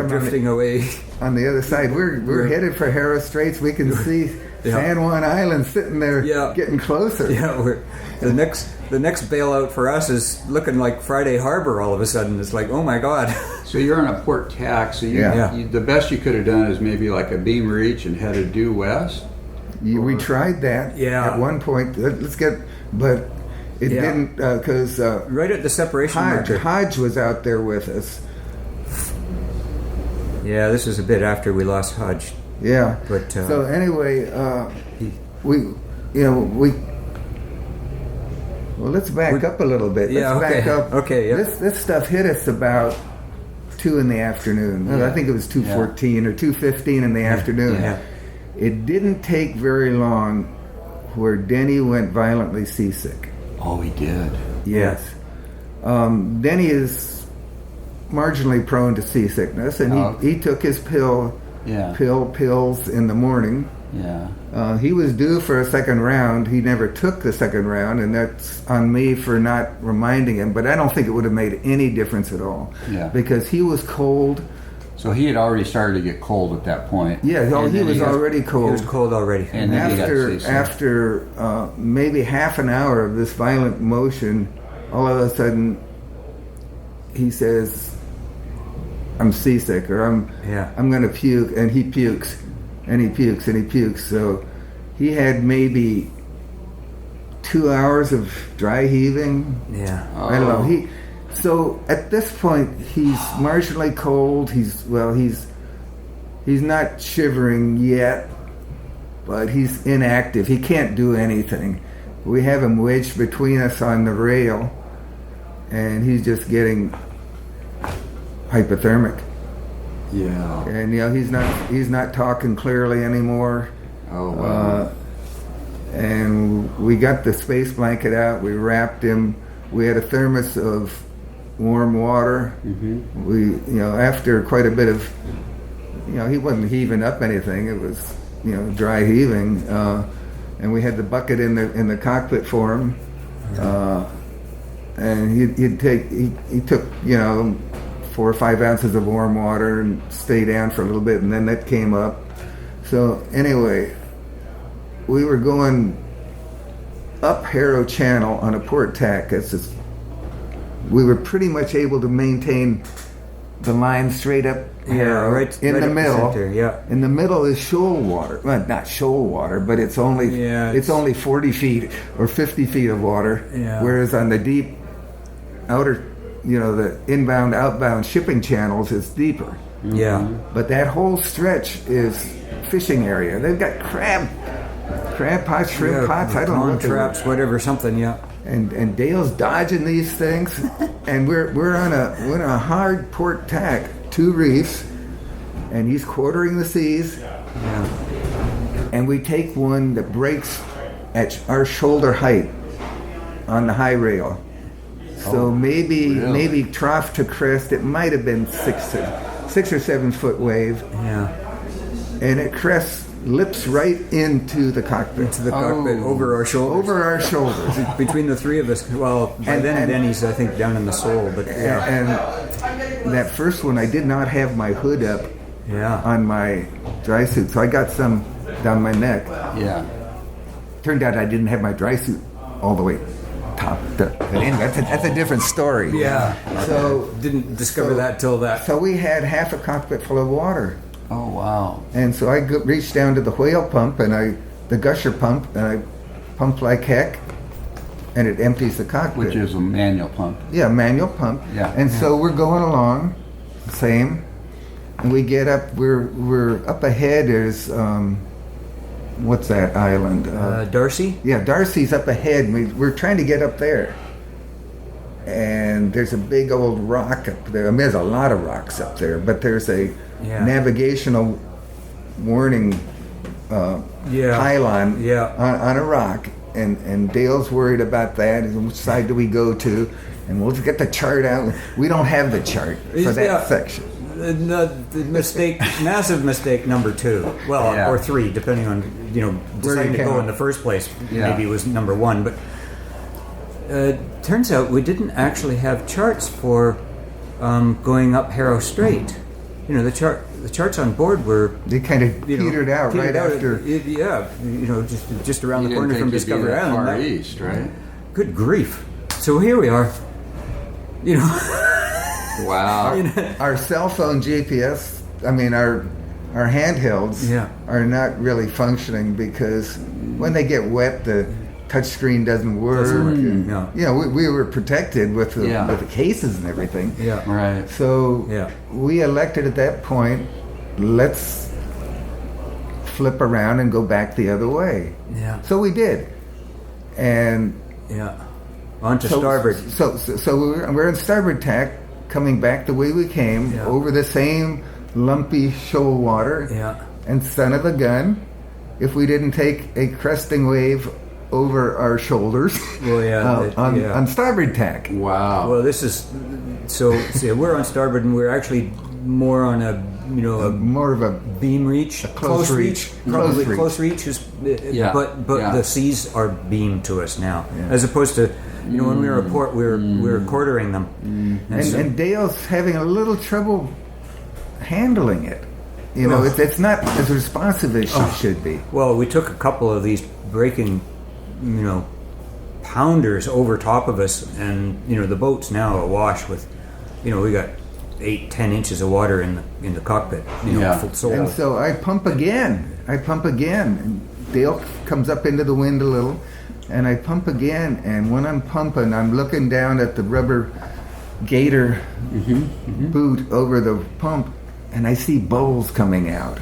C: drifting away.
B: On the other side. We're headed for Harrow Straits. We can see San Juan Island sitting there getting closer.
C: Yeah, the next bailout for us is looking like Friday Harbor all of a sudden. It's like, oh my God.
A: So you're on a port tack, so you, the best you could have done is maybe like a beam reach and headed due west?
B: We tried that at one point. But it didn't, because...
C: right at the separation marker.
B: Hodge was out there with us.
C: Yeah, this was a bit after we lost Hodge.
B: Yeah.
C: But
B: so anyway, well, let's back up a little bit. Let's back up.
C: Okay. Yeah.
B: This stuff hit us about 2 in the afternoon.
C: Yeah.
B: I think it was 2:14 or 2:15 in the afternoon.
C: Yeah.
B: It didn't take very long where Denny went violently seasick.
A: Oh, he did.
B: Yes. Denny is marginally prone to seasickness, and he took his pills in the morning.
A: Yeah.
B: He was due for a second round. He never took the second round, and that's on me for not reminding him. But I don't think it would have made any difference at all.
A: Yeah.
B: Because he was cold.
A: So he had already started to get cold at that point.
B: Yeah, he was already cold.
C: He was cold already.
B: And after maybe half an hour of this violent motion, all of a sudden he says, "I'm seasick," or I'm going to puke, and he pukes, and he pukes, and he pukes. So he had maybe 2 hours of dry heaving.
C: Yeah.
B: I don't know. So at this point he's marginally cold. He's not shivering yet, but he's inactive. He can't do anything. We have him wedged between us on the rail, and he's just getting hypothermic.
A: Yeah.
B: And he's not talking clearly anymore.
A: Oh wow.
B: And we got the space blanket out. We wrapped him. We had a thermos of warm water. Mm-hmm. We, after quite a bit of, he wasn't heaving up anything. It was, dry heaving. And we had the bucket in the cockpit for him. And he took 4 or 5 ounces of warm water and stayed down for a little bit, and then that came up. So anyway, we were going up Harrow Channel on a port tack. We were pretty much able to maintain the line straight up Harrow,
C: right
B: in the middle.
C: Center,
B: in the middle is shoal water. Well, not shoal water, but it's only 40 feet or 50 feet of water.
C: Yeah.
B: Whereas on the deep outer, the inbound, outbound shipping channels is deeper.
C: Yeah.
B: But that whole stretch is fishing area. They've got crab pots, shrimp pots. I don't know what
C: traps, whatever, something. Yeah.
B: And Dale's dodging these things, and we're on a hard port tack, 2 reefs, and he's quartering the seas.
C: Yeah.
B: And we take one that breaks at our shoulder height on the high rail. So maybe trough to crest, it might have been 6 or 7 foot wave.
C: Yeah.
B: And it crests lips right into the cockpit.
C: Into the cockpit, over our shoulders.
B: Over our shoulders.
C: Between the three of us. Well, by then Denny's, I think, down in the sole. But yeah.
B: And that first one, I did not have my hood up on my dry suit, so I got some down my neck.
A: Yeah.
B: Turned out I didn't have my dry suit all the way topped up. But anyway, that's a different story.
C: Yeah.
B: So
C: didn't discover that till that.
B: So we had half a cockpit full of water.
A: Oh, wow.
B: And so I reached down to the whale pump and the gusher pump, and I pumped like heck, and it empties the cockpit.
A: Which is a manual pump.
B: Yeah, manual pump.
A: Yeah.
B: And so we're going along, same, and we get up. We're up ahead. There's what's that island?
C: Darcy?
B: Yeah, Darcy's up ahead. And we're trying to get up there, and there's a big old rock up there. I mean, there's a lot of rocks up there, but there's a navigational warning pylon on a rock, and Dale's worried about that. And which side do we go to? And we'll get the chart out. We don't have the chart for that section.
C: The mistake, massive mistake number 2. Well, or 3, depending on deciding to go in the first place. Maybe it was number 1, but turns out we didn't actually have charts for going up Harrow Strait. The charts on board were
B: kind of petered out right after.
C: Just around the corner from Discovery Island.
A: Far east, right?
C: Good grief! So here we are.
A: Wow.
B: Our cell phone GPS, I mean our handhelds are not really functioning because when they get wet, the touchscreen doesn't work. We were protected with the cases and everything.
A: Yeah, right.
B: So we elected at that point, let's flip around and go back the other way.
C: Yeah.
B: So we did, and
C: on to starboard.
B: So we're in starboard tack, coming back the way we came over the same lumpy shoal water.
C: Yeah. And
B: son of a gun, if we didn't take a cresting wave over our shoulders on starboard tack.
A: Wow.
C: Well, this is so we're on starboard, and we're actually more on a
B: more of a
C: beam reach,
B: close reach.
C: Close reach is but the seas are beam to us now, as opposed to when we were at port, we were quartering them.
B: And Dale's having a little trouble handling it. It's not as responsive as she should be.
C: Well, we took a couple of these breaking pounders over top of us, and the boat's now awash with we got 8-10 inches of water in the cockpit, full soul.
B: And so I pump again, and Dale comes up into the wind a little, and I pump again, and when I'm pumping, I'm looking down at the rubber gator boot over the pump, and I see bubbles coming out.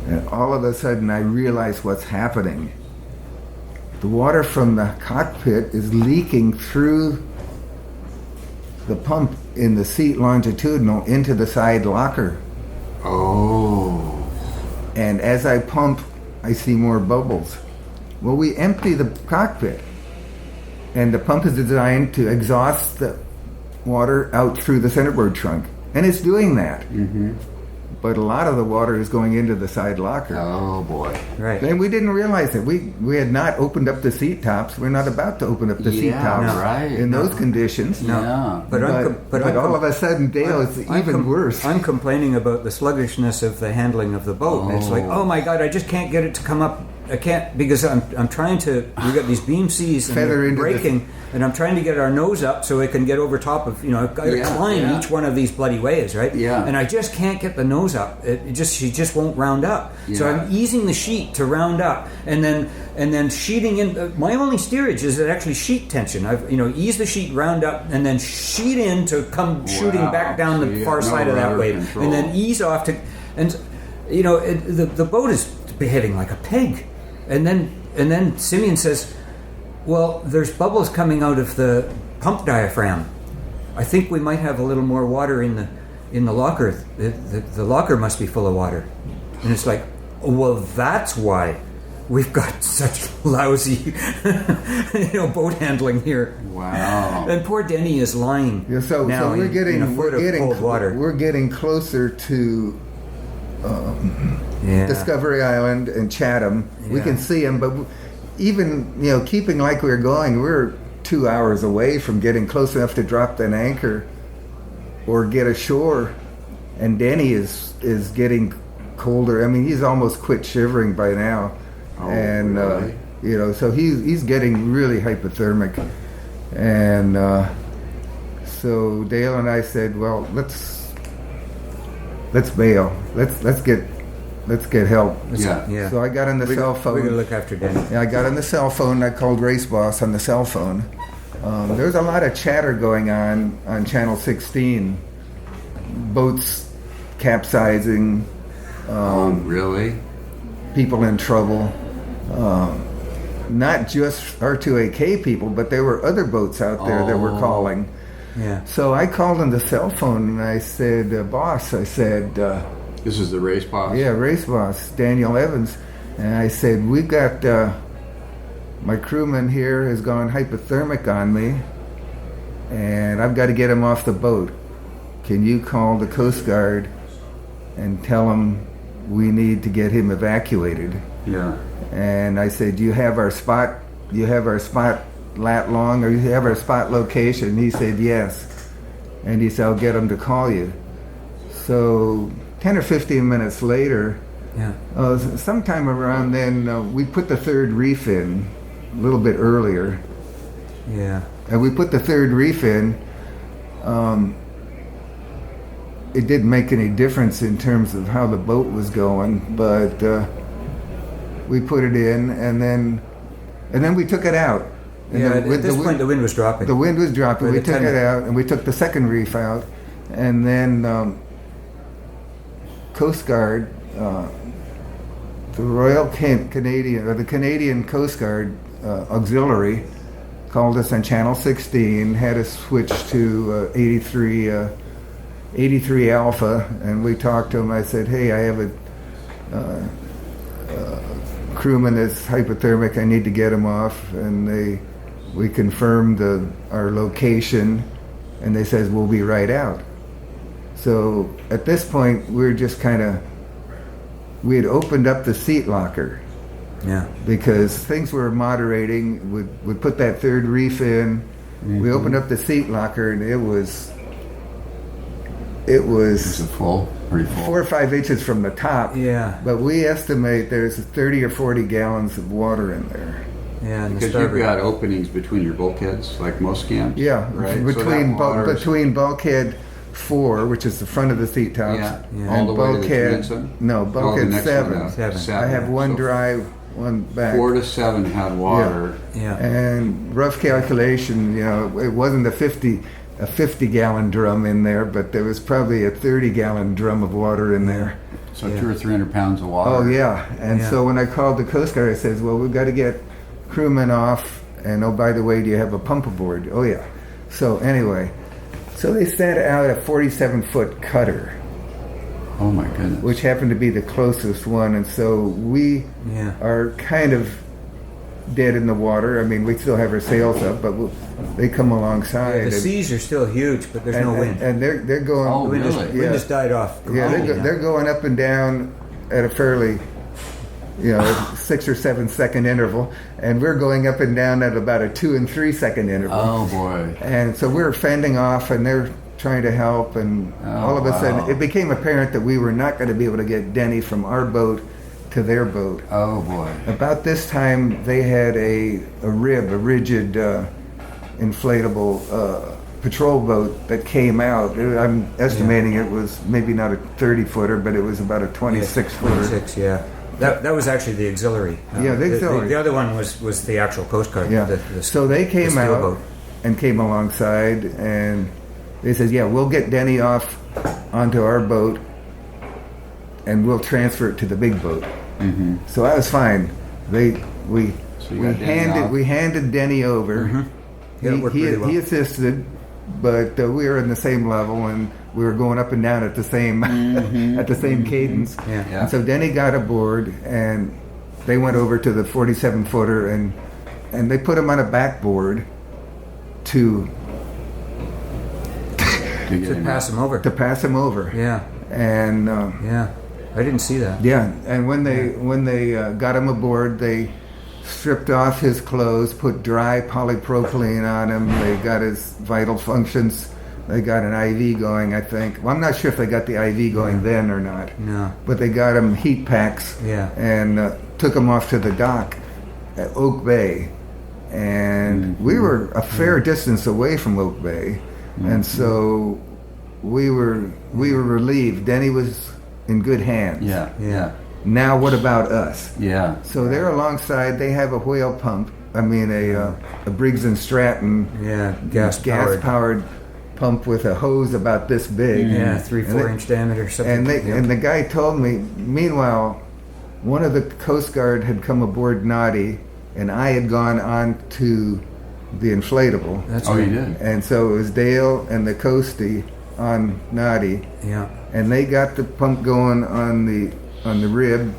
B: And all of a sudden, I realize what's happening. The water from the cockpit is leaking through the pump in the seat longitudinal into the side locker.
A: Oh.
B: And as I pump, I see more bubbles. Well, we empty the cockpit, and the pump is designed to exhaust the water out through the centerboard trunk, and it's doing that. Mm-hmm. But a lot of the water is going into the side locker.
A: Oh boy!
C: Right.
B: And we didn't realize it. We had not opened up the seat tops. We're not about to open up the seat tops in those conditions.
C: No.
B: Yeah. But all of a sudden, Dale, it's even worse.
C: I'm complaining about the sluggishness of the handling of the boat. Oh. It's like, oh my God, I just can't get it to come up. I can't, because I'm trying to. We got these beam seas and they're breaking, and I'm trying to get our nose up so it can get over top of. I've got to climb each one of these bloody waves, right?
A: Yeah.
C: And I just can't get the nose up. She just won't round up. Yeah. So I'm easing the sheet to round up, and then sheeting in. My only steerage is actually sheet tension. I've ease the sheet, round up, and then sheet in to come shooting back down the far side of that wave, and then ease off to, and the boat is behaving like a pig. And then Simeon says, well, there's bubbles coming out of the pump diaphragm. I think we might have a little more water in the locker. The locker must be full of water. And it's like, well, that's why we've got such lousy boat handling here.
A: Wow.
C: And poor Denny is lying now
B: we're getting
C: in a foot of cold water.
B: We're getting closer to Discovery Island and Chatham. We can see them, but even keeping like we were going, we're 2 hours away from getting close enough to drop an anchor or get ashore. And Denny is getting colder. I mean, he's almost quit shivering by now, and
A: really?
B: So he's getting really hypothermic. And so Dale and I said, well, let's bail. Let's get help.
C: Yeah.
B: So I got on the cell phone.
C: We're gonna look after Denny.
B: Yeah, I got on the cell phone. I called Race Boss on the cell phone. There's a lot of chatter going on Channel 16. Boats capsizing.
A: Really?
B: People in trouble. Not just R2AK people, but there were other boats out there that were calling.
C: Yeah.
B: So I called on the cell phone and I said, boss, I said...
A: This is the race boss?
B: Yeah, race boss, Daniel Evans. And I said, we've got... my crewman here has gone hypothermic on me, and I've got to get him off the boat. Can you call the Coast Guard and tell him we need to get him evacuated?
A: Yeah.
B: And I said, do you have our spot? Do you have our spot lat long, or you have our spot location? He said, yes. And he said, I'll get him to call you. So 10 or 15 minutes later, sometime around then, we put the third reef in a little bit earlier.
C: Yeah.
B: And we put the third reef in. It didn't make any difference in terms of how the boat was going, but we put it in, and then we took it out. And
C: at this point, the wind was dropping.
B: The wind was dropping. We took it out, and we took the second reef out, and then Coast Guard, the Royal Canadian, or the Canadian Coast Guard Auxiliary, called us on Channel 16, had us switch to 83 Alpha, and we talked to him. I said, hey, I have a crewman that's hypothermic. I need to get him off. And we confirmed our location, and they says, we'll be right out. So at this point, we're just we had opened up the seat locker.
C: Yeah.
B: Because things were moderating. We put that third reef in. Mm-hmm. We opened up the seat locker, and it was
A: pretty full.
B: 4 or 5 inches from the top.
C: Yeah.
B: But we estimate there's 30 or 40 gallons of water in there.
C: Yeah.
A: Because you've got openings between your bulkheads, like most scamps.
B: Yeah.
A: Right.
B: Between bulkhead 4, which is the front of the seat tops,
A: and
B: all
A: the
B: bulkhead. Bulkhead
A: the
B: 7.
C: 7.
B: I have one dry, one back.
A: 4 to 7 had water.
C: Yeah.
B: And rough calculation, it wasn't a 50-gallon drum in there, but there was probably a 30-gallon drum of water in there.
A: So 200 or 300 pounds of water.
B: Oh, yeah. And so when I called the Coast Guard, I says, well, we've got to get crewmen off, and oh, by the way, do you have a pump aboard? Oh, yeah. So anyway, so they sent out a 47-foot cutter.
A: Oh, my goodness.
B: Which happened to be the closest one, and so we are kind of dead in the water. I mean, we still have our sails up, but they come alongside.
C: Yeah, the seas are still huge, but there's no wind.
B: And they're going...
A: Oh,
C: wind
A: really?
C: Wind just died off.
B: Yeah, they're going up and down at a fairly, 6 or 7 second interval, and we're going up and down at about a 2 and 3 second interval.
A: Oh, boy.
B: And so we're fending off, and they're trying to help, and all of a sudden it became apparent that we were not going to be able to get Denny from our boat to their boat.
A: Oh, boy.
B: About this time, they had a rigid, inflatable patrol boat that came out. I'm estimating it was maybe not a 30-footer, but it was about a 26-footer.
C: 26, yeah. That was actually the auxiliary.
B: The auxiliary.
C: The other one was the actual Coast Guard.
B: Yeah. So they came out and came alongside, and they said, yeah, we'll get Denny off onto our boat, and we'll transfer it to the big boat. Mm-hmm. So that was fine. We handed Denny over.
C: Mm-hmm. Yeah, it worked pretty well.
B: He assisted, but we were in the same level, and we were going up and down at the same at the same cadence.
C: Yeah.
B: And so Denny got aboard, and they went over to the 47-footer, and they put him on a backboard to
C: pass him over.
B: To pass him over.
C: Yeah.
B: And
C: I didn't see that.
B: Yeah, and when they got him aboard, they stripped off his clothes, put dry polypropylene on him. They got his vital functions. They got an IV going, I think. Well, I'm not sure if they got the IV going then or not.
C: No.
B: But they got him heat packs and took him off to the dock at Oak Bay. And we were a fair distance away from Oak Bay. And so we were relieved. Denny was in good hands.
A: Yeah.
B: Now what about us?
A: Yeah.
B: So they're alongside. They have a whale pump. I mean a Briggs and Stratton.
C: Yeah, gas
B: powered pump with a hose about this big.
C: Yeah, 3-4 inch diameter. Something.
B: And the guy told me. Meanwhile, one of the Coast Guard had come aboard Naughty, and I had gone on to the inflatable.
C: That's
A: you did.
B: And so it was Dale and the Coastie on Naughty.
C: Yeah.
B: And they got the pump going on the rib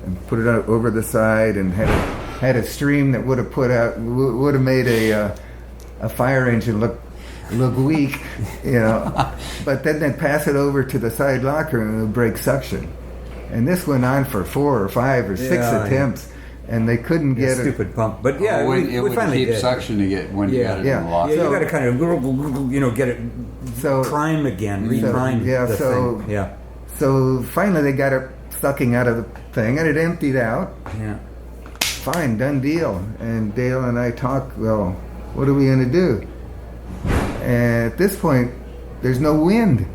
B: and put it out over the side and had a stream that would have made a fire engine look weak, But then they'd pass it over to the side locker and it would break suction. And this went on for 4 or 5 or 6 attempts. And they couldn't get
C: stupid pump, but
A: it
C: we
A: would
C: finally
A: keep
C: did.
A: suction to get when you got it in the locker.
C: Yeah, you got to kind of get it prime again, reprime the thing. Yeah.
B: So finally they got it sucking out of the thing, and it emptied out.
C: Yeah.
B: Fine, done deal. And Dale and I talked. Well, what are we going to do? And at this point, there's no wind,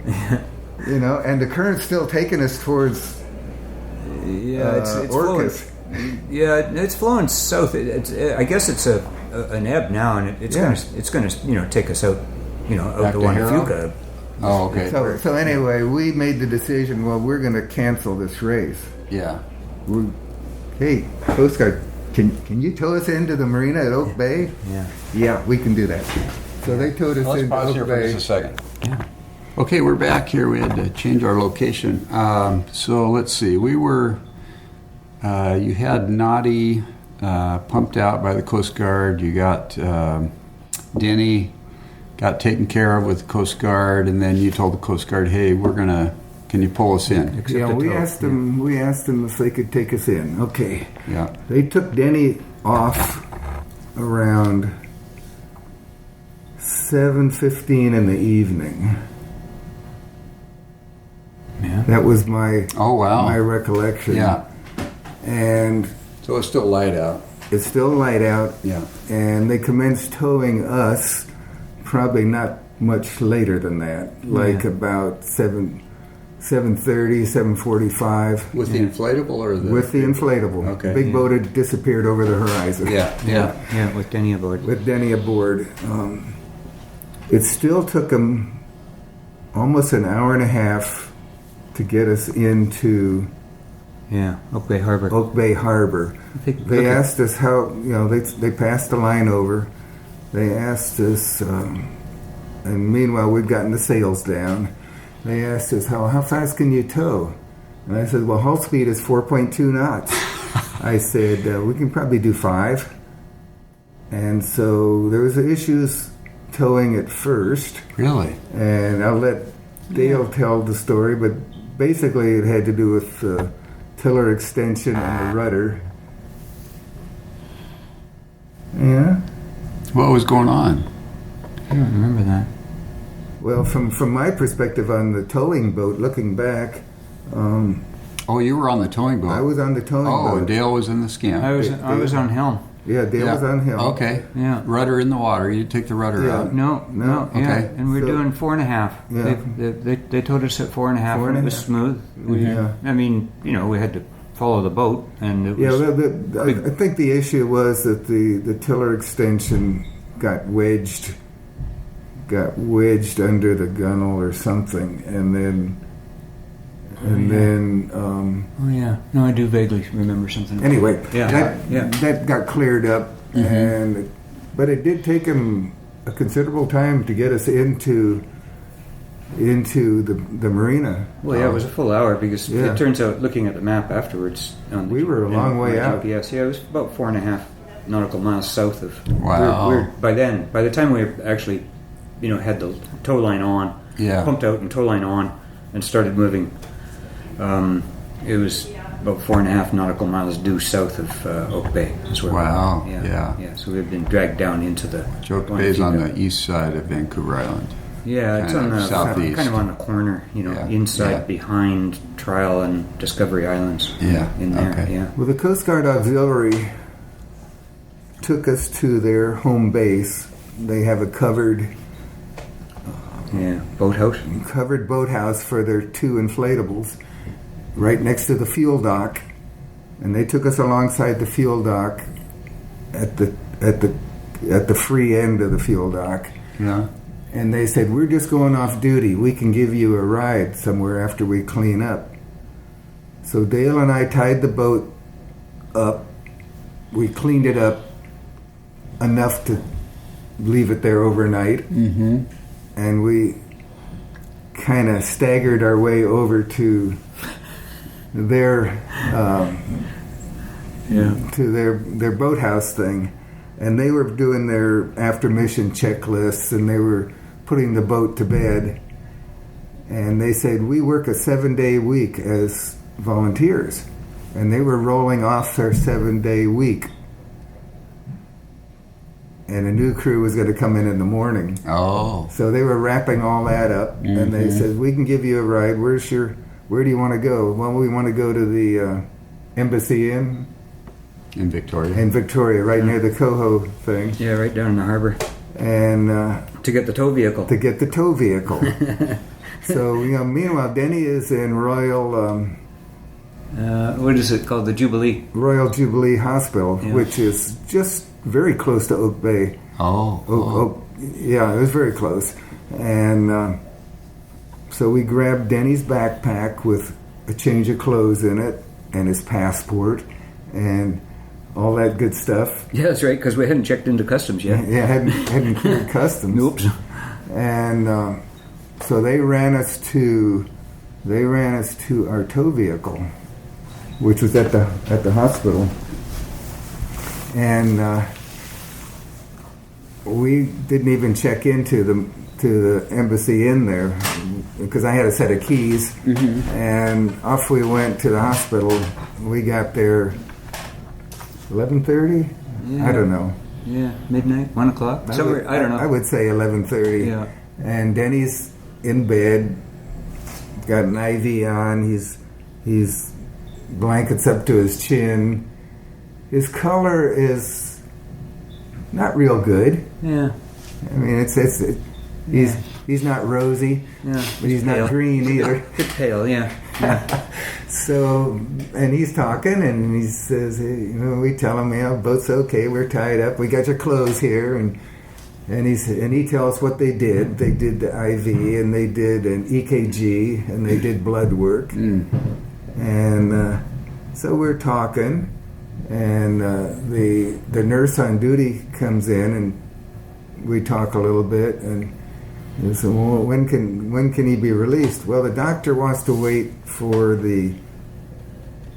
B: and the current's still taking us towards
C: it's
B: Orcas.
C: Flowing. Yeah, it's flowing south. I guess it's an ebb now, and it's going to take us out, out to Wanfuka.
A: Oh, okay.
B: So anyway, we made the decision. Well, we're going to cancel this race.
A: Yeah.
B: Hey, Coast Guard, can you tow us into the marina at Oak Bay?
C: Yeah.
B: Yeah, we can do that. So they towed us into
A: Let's pause
B: Oak
A: here
B: Bay.
A: for just a second. Yeah. Okay, we're back here. We had to change our location. So let's see. We were. You had Naughty pumped out by the Coast Guard. You got Denny got taken care of with the Coast Guard, and then you told the Coast Guard, "Hey, can you pull us in?"
B: We asked them. We asked them if they could take us in. Okay.
A: Yeah.
B: They took Denny off around 7:15 in the evening.
C: Yeah.
B: That was my
A: my
B: recollection.
A: Yeah.
B: And
A: so it's still light out.
B: It's still light out.
A: Yeah.
B: And they commenced towing us probably not much later than that, like about 7:30, 7:45.
A: With the inflatable or the...
B: With the inflatable.
A: Okay.
B: Big boat had disappeared over the horizon.
C: Yeah, with Denny aboard.
B: With Denny aboard. It still took them almost an hour and a half to get us into...
C: Oak Bay Harbor.
B: Oak Bay Harbor. They asked us how, they passed the line over. They asked us, and meanwhile we'd gotten the sails down. They asked us, how fast can you tow? And I said, well, hull speed is 4.2 knots. I said, we can probably do 5. And so there was issues towing at first.
A: Really?
B: And I'll let Dale tell the story, but basically it had to do with tiller extension and the rudder. Yeah.
A: What was going on?
C: I don't remember that.
B: Well, from my perspective on the towing boat, looking back.
A: You were on the towing boat.
B: I was on the towing boat.
A: Oh, Dale was in the SCAMP.
C: I was on helm.
B: Yeah, Dale was on helm.
A: Okay.
C: Yeah.
A: Rudder in the water. You take the rudder out.
C: No.
A: Okay.
C: Yeah. And we're doing 4.5.
B: Yeah.
C: They towed us at 4.5. And it was smooth. I mean, we had to follow the boat, and it was.
B: I think the issue was that the tiller extension got wedged under the gunnel or something, and then. No, I do vaguely remember something. Anyway, that got cleared up, but it did take him a considerable time to get us into the marina.
C: Well, it was a full hour because it turns out, looking at the map afterwards,
B: we were a long way out.
C: GPS. Yeah, it was about 4.5 nautical miles south of.
A: Wow.
C: By the time we actually, had the tow line on, pumped out and tow line on, and started moving. it was about 4.5 nautical miles due south of Oak Bay. Is where
A: Wow,
C: we were.
A: yeah.
C: So we've been dragged down into the...
A: Oak Bay is on the east side of Vancouver Island.
C: Yeah, it's on the
A: southeast.
C: kind of on the corner, inside, behind Trial and Discovery Islands.
A: Yeah,
C: in there.
A: okay.
C: Yeah.
B: Well, the Coast Guard Auxiliary took us to their home base. They have a covered boathouse for their 2 inflatables right next to the fuel dock, and they took us alongside the fuel dock at the free end of the fuel dock.
A: Yeah.
B: And they said, we're just going off duty. We can give you a ride somewhere after we clean up. So Dale and I tied the boat up. We cleaned it up enough to leave it there overnight. Mm-hmm. And we kind of staggered our way over to their their boathouse thing. And they were doing their after-mission checklists, and they were putting the boat to bed. And they said, we work a 7-day week as volunteers. And they were rolling off their 7-day week. And a new crew was going to come in the morning.
A: Oh.
B: So they were wrapping all that up. Mm-hmm. And they said, we can give you a ride. Where do you want to go? Well, we want to go to the Embassy Inn.
A: In Victoria.
B: In Victoria, right near the Coho thing.
C: Yeah, right down in the harbor.
B: And
C: to get the tow vehicle.
B: So, meanwhile, Denny is in Royal...
C: what is it called? The Jubilee.
B: Royal Jubilee Hospital, which is just very close to Oak Bay.
A: Oh.
B: Yeah, it was very close. And so we grabbed Denny's backpack with a change of clothes in it and his passport and all that good stuff.
C: Yeah, that's right, because we hadn't checked into customs yet.
B: Yeah, hadn't cleared customs.
C: Oops.
B: And so they ran us to our tow vehicle, which was at the hospital. And we didn't even check into the Embassy Inn there because I had a set of keys. Mm-hmm. And off we went to the hospital. We got there 11:30.
C: Yeah.
B: I don't know.
C: Yeah, midnight, 1 o'clock. I don't know.
B: I would say 11:30.
C: Yeah.
B: And Denny's in bed, got an IV on. He's blankets up to his chin. His color is not real good.
C: Yeah.
B: I mean, he's not rosy, but he's not green either.
C: A bit pale, yeah.
B: So, and he's talking, and he says, we tell him, boat's okay, we're tied up, we got your clothes here, and he tells us what they did. They did the IV, and they did an EKG, and they did blood work, and so we're talking, and the nurse on duty comes in, and we talk a little bit, and he said, well, when can he be released? Well, the doctor wants to wait for the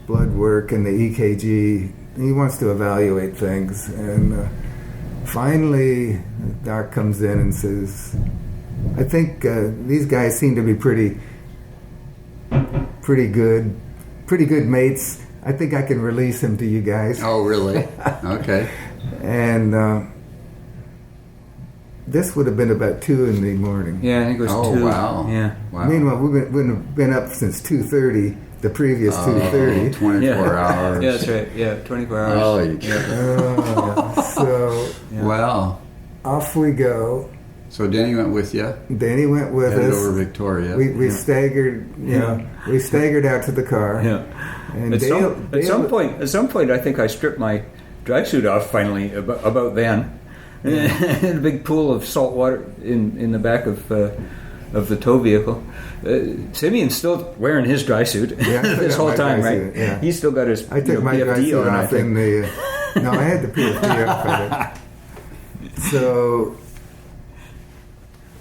B: blood work and the EKG. He wants to evaluate things. And finally, the doc comes in and says, I think these guys seem to be pretty good mates. I think I can release him to you guys.
A: Oh, really? Okay.
B: And this would have been about 2 in the morning.
C: Yeah, I think it was 2.
A: Oh, wow.
C: Yeah.
A: Wow.
B: Meanwhile, we've been up since 2:30, the previous 2:30.
A: 24 hours.
C: Yeah, that's right. Yeah, 24 hours.
A: Holy
B: So,
A: wow.
B: Off we go.
A: So Danny went with you?
B: Danny went with
A: Headed
B: us.
A: over Victoria.
B: We staggered, we staggered out to the car.
C: Yeah.
B: And
C: At some point, I think I stripped my dry suit off finally. About then, a big pool of salt water in the back of the tow vehicle. Simeon's still wearing his dry suit this whole time, right?
B: Yeah.
C: He's still got his.
B: I took my dry
C: PFD
B: suit
C: on,
B: off in the. No, I had the PFD off of it. So.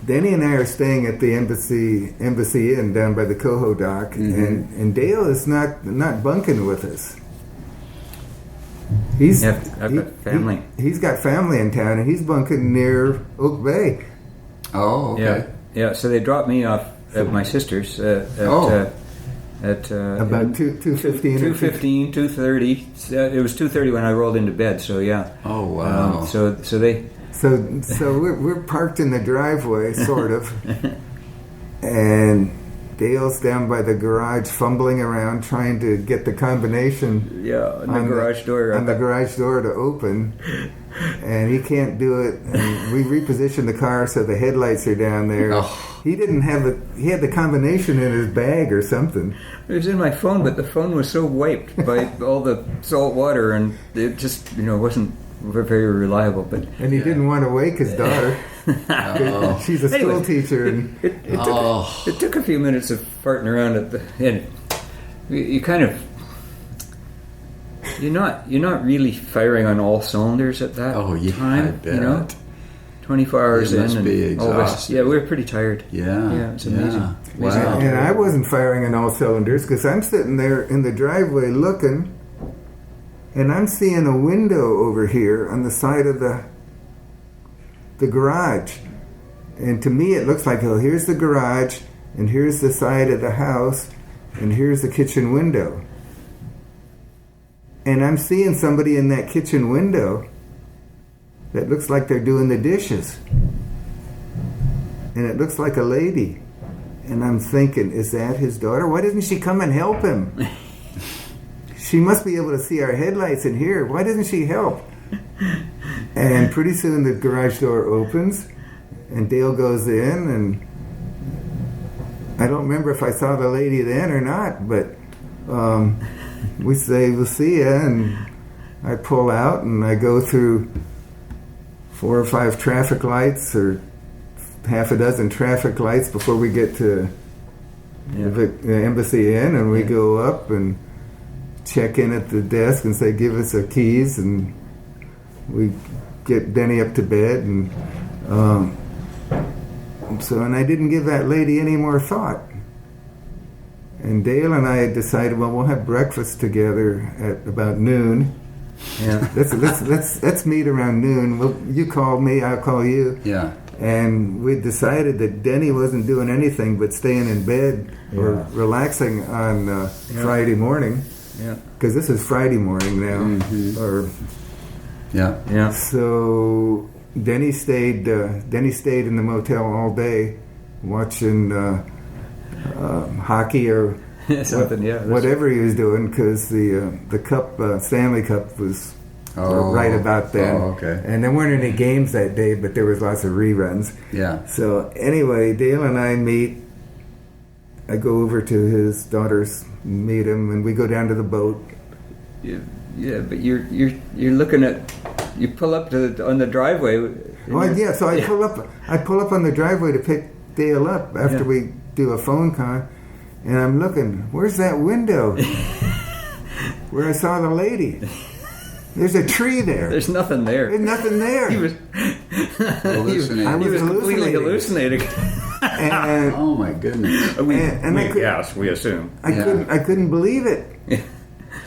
B: Danny and I are staying at the Embassy Inn down by the Coho dock, and Dale is not bunking with us.
C: I've got family.
B: He's got family in town, and he's bunking near Oak Bay.
A: Oh, okay.
C: Yeah. So they dropped me off at my sister's at at
B: about 2:15.
C: 2:15, 2:30. It was 2:30 when I rolled into bed. So yeah.
A: Oh wow.
C: So they.
B: So we're parked in the driveway, sort of, and Dale's down by the garage fumbling around trying to get the combination
C: on the garage door
B: to open, and he can't do it. And we repositioned the car so the headlights are down there.
A: Oh.
B: He didn't have he had the combination in his bag or something.
C: It was in my phone, but the phone was so wiped by all the salt water, and it just wasn't very reliable. And
B: he didn't want to wake his daughter. She's a school teacher, and
C: it took a few minutes of farting around at the end. You kind of you're not really firing on all cylinders at that time.
A: I bet.
C: 24 hours
A: you
C: in,
A: must
C: and
A: be exhausted.
C: we were pretty tired.
A: It's
C: amazing.
A: Wow.
B: And I wasn't firing on all cylinders because I'm sitting there in the driveway looking, and I'm seeing a window over here on the side of the garage. And to me it looks like, here's the garage, and here's the side of the house, and here's the kitchen window. And I'm seeing somebody in that kitchen window that looks like they're doing the dishes. And it looks like a lady. And I'm thinking, is that his daughter? Why doesn't she come and help him? She must be able to see our headlights in here. Why doesn't she help? And pretty soon the garage door opens, and Dale goes in, and I don't remember if I saw the lady then or not, but we say, we'll see ya, and I pull out, and I go through 4 or 5 traffic lights, or half a dozen traffic lights before we get to the Embassy Inn, and we go up and check in at the desk and say, give us our keys, and we get Denny up to bed, and and I didn't give that lady any more thought. And Dale and I had decided, well, we'll have breakfast together at about noon.
C: Yeah.
B: Let's meet around noon. Well, you call me, I'll call you.
A: Yeah.
B: And we decided that Denny wasn't doing anything but staying in bed or relaxing on Friday morning.
C: Yeah.
B: Because this is Friday morning now.
A: Mm-hmm.
B: So Denny stayed in the motel all day, watching hockey or whatever he was doing, because the cup, Stanley Cup, was right about then.
A: Oh, okay.
B: And there weren't any games that day, but there was lots of reruns.
A: Yeah.
B: So anyway, Dale and I meet. I go over to his daughter's, meet him, and we go down to the boat.
C: Yeah, but you're looking at, you pull up on the driveway.
B: So I pull up on the driveway to pick Dale up after we do a phone call, and I'm looking, where's that window where I saw the lady? There's a tree there.
C: There's nothing there.
B: There's nothing there.
C: He was
A: hallucinating.
B: I was
C: completely hallucinating.
B: And,
A: oh my goodness.
C: We assume.
B: I couldn't believe it.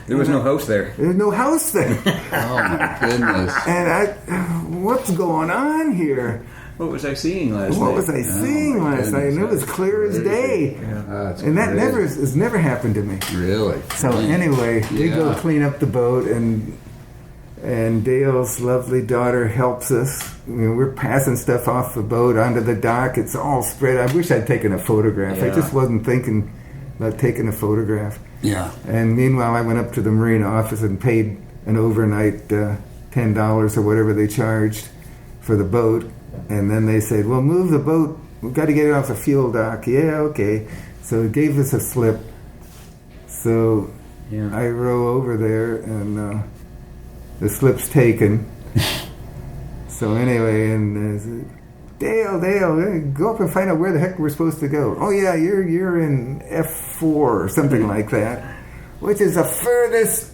C: There was no house there.
B: There's no house there.
A: Oh my goodness.
B: And what's going on here?
C: What was I seeing last night?
B: What was I seeing last night? And it was clear as day. And that has never happened to me.
A: Really?
B: So anyway, we go clean up the boat, and Dale's lovely daughter helps us. We're passing stuff off the boat onto the dock. It's all spread. I wish I'd taken a photograph. I just wasn't thinking about taking a photograph.
A: Yeah.
B: And meanwhile, I went up to the marine office and paid an overnight $10 or whatever they charged for the boat. And then they said, well, move the boat. We've got to get it off the fuel dock. Yeah, okay. So it gave us a slip. So I row over there, and the slip's taken. So anyway, and Dale, go up and find out where the heck we're supposed to go. Oh yeah, you're in F4 or something like that, which is the furthest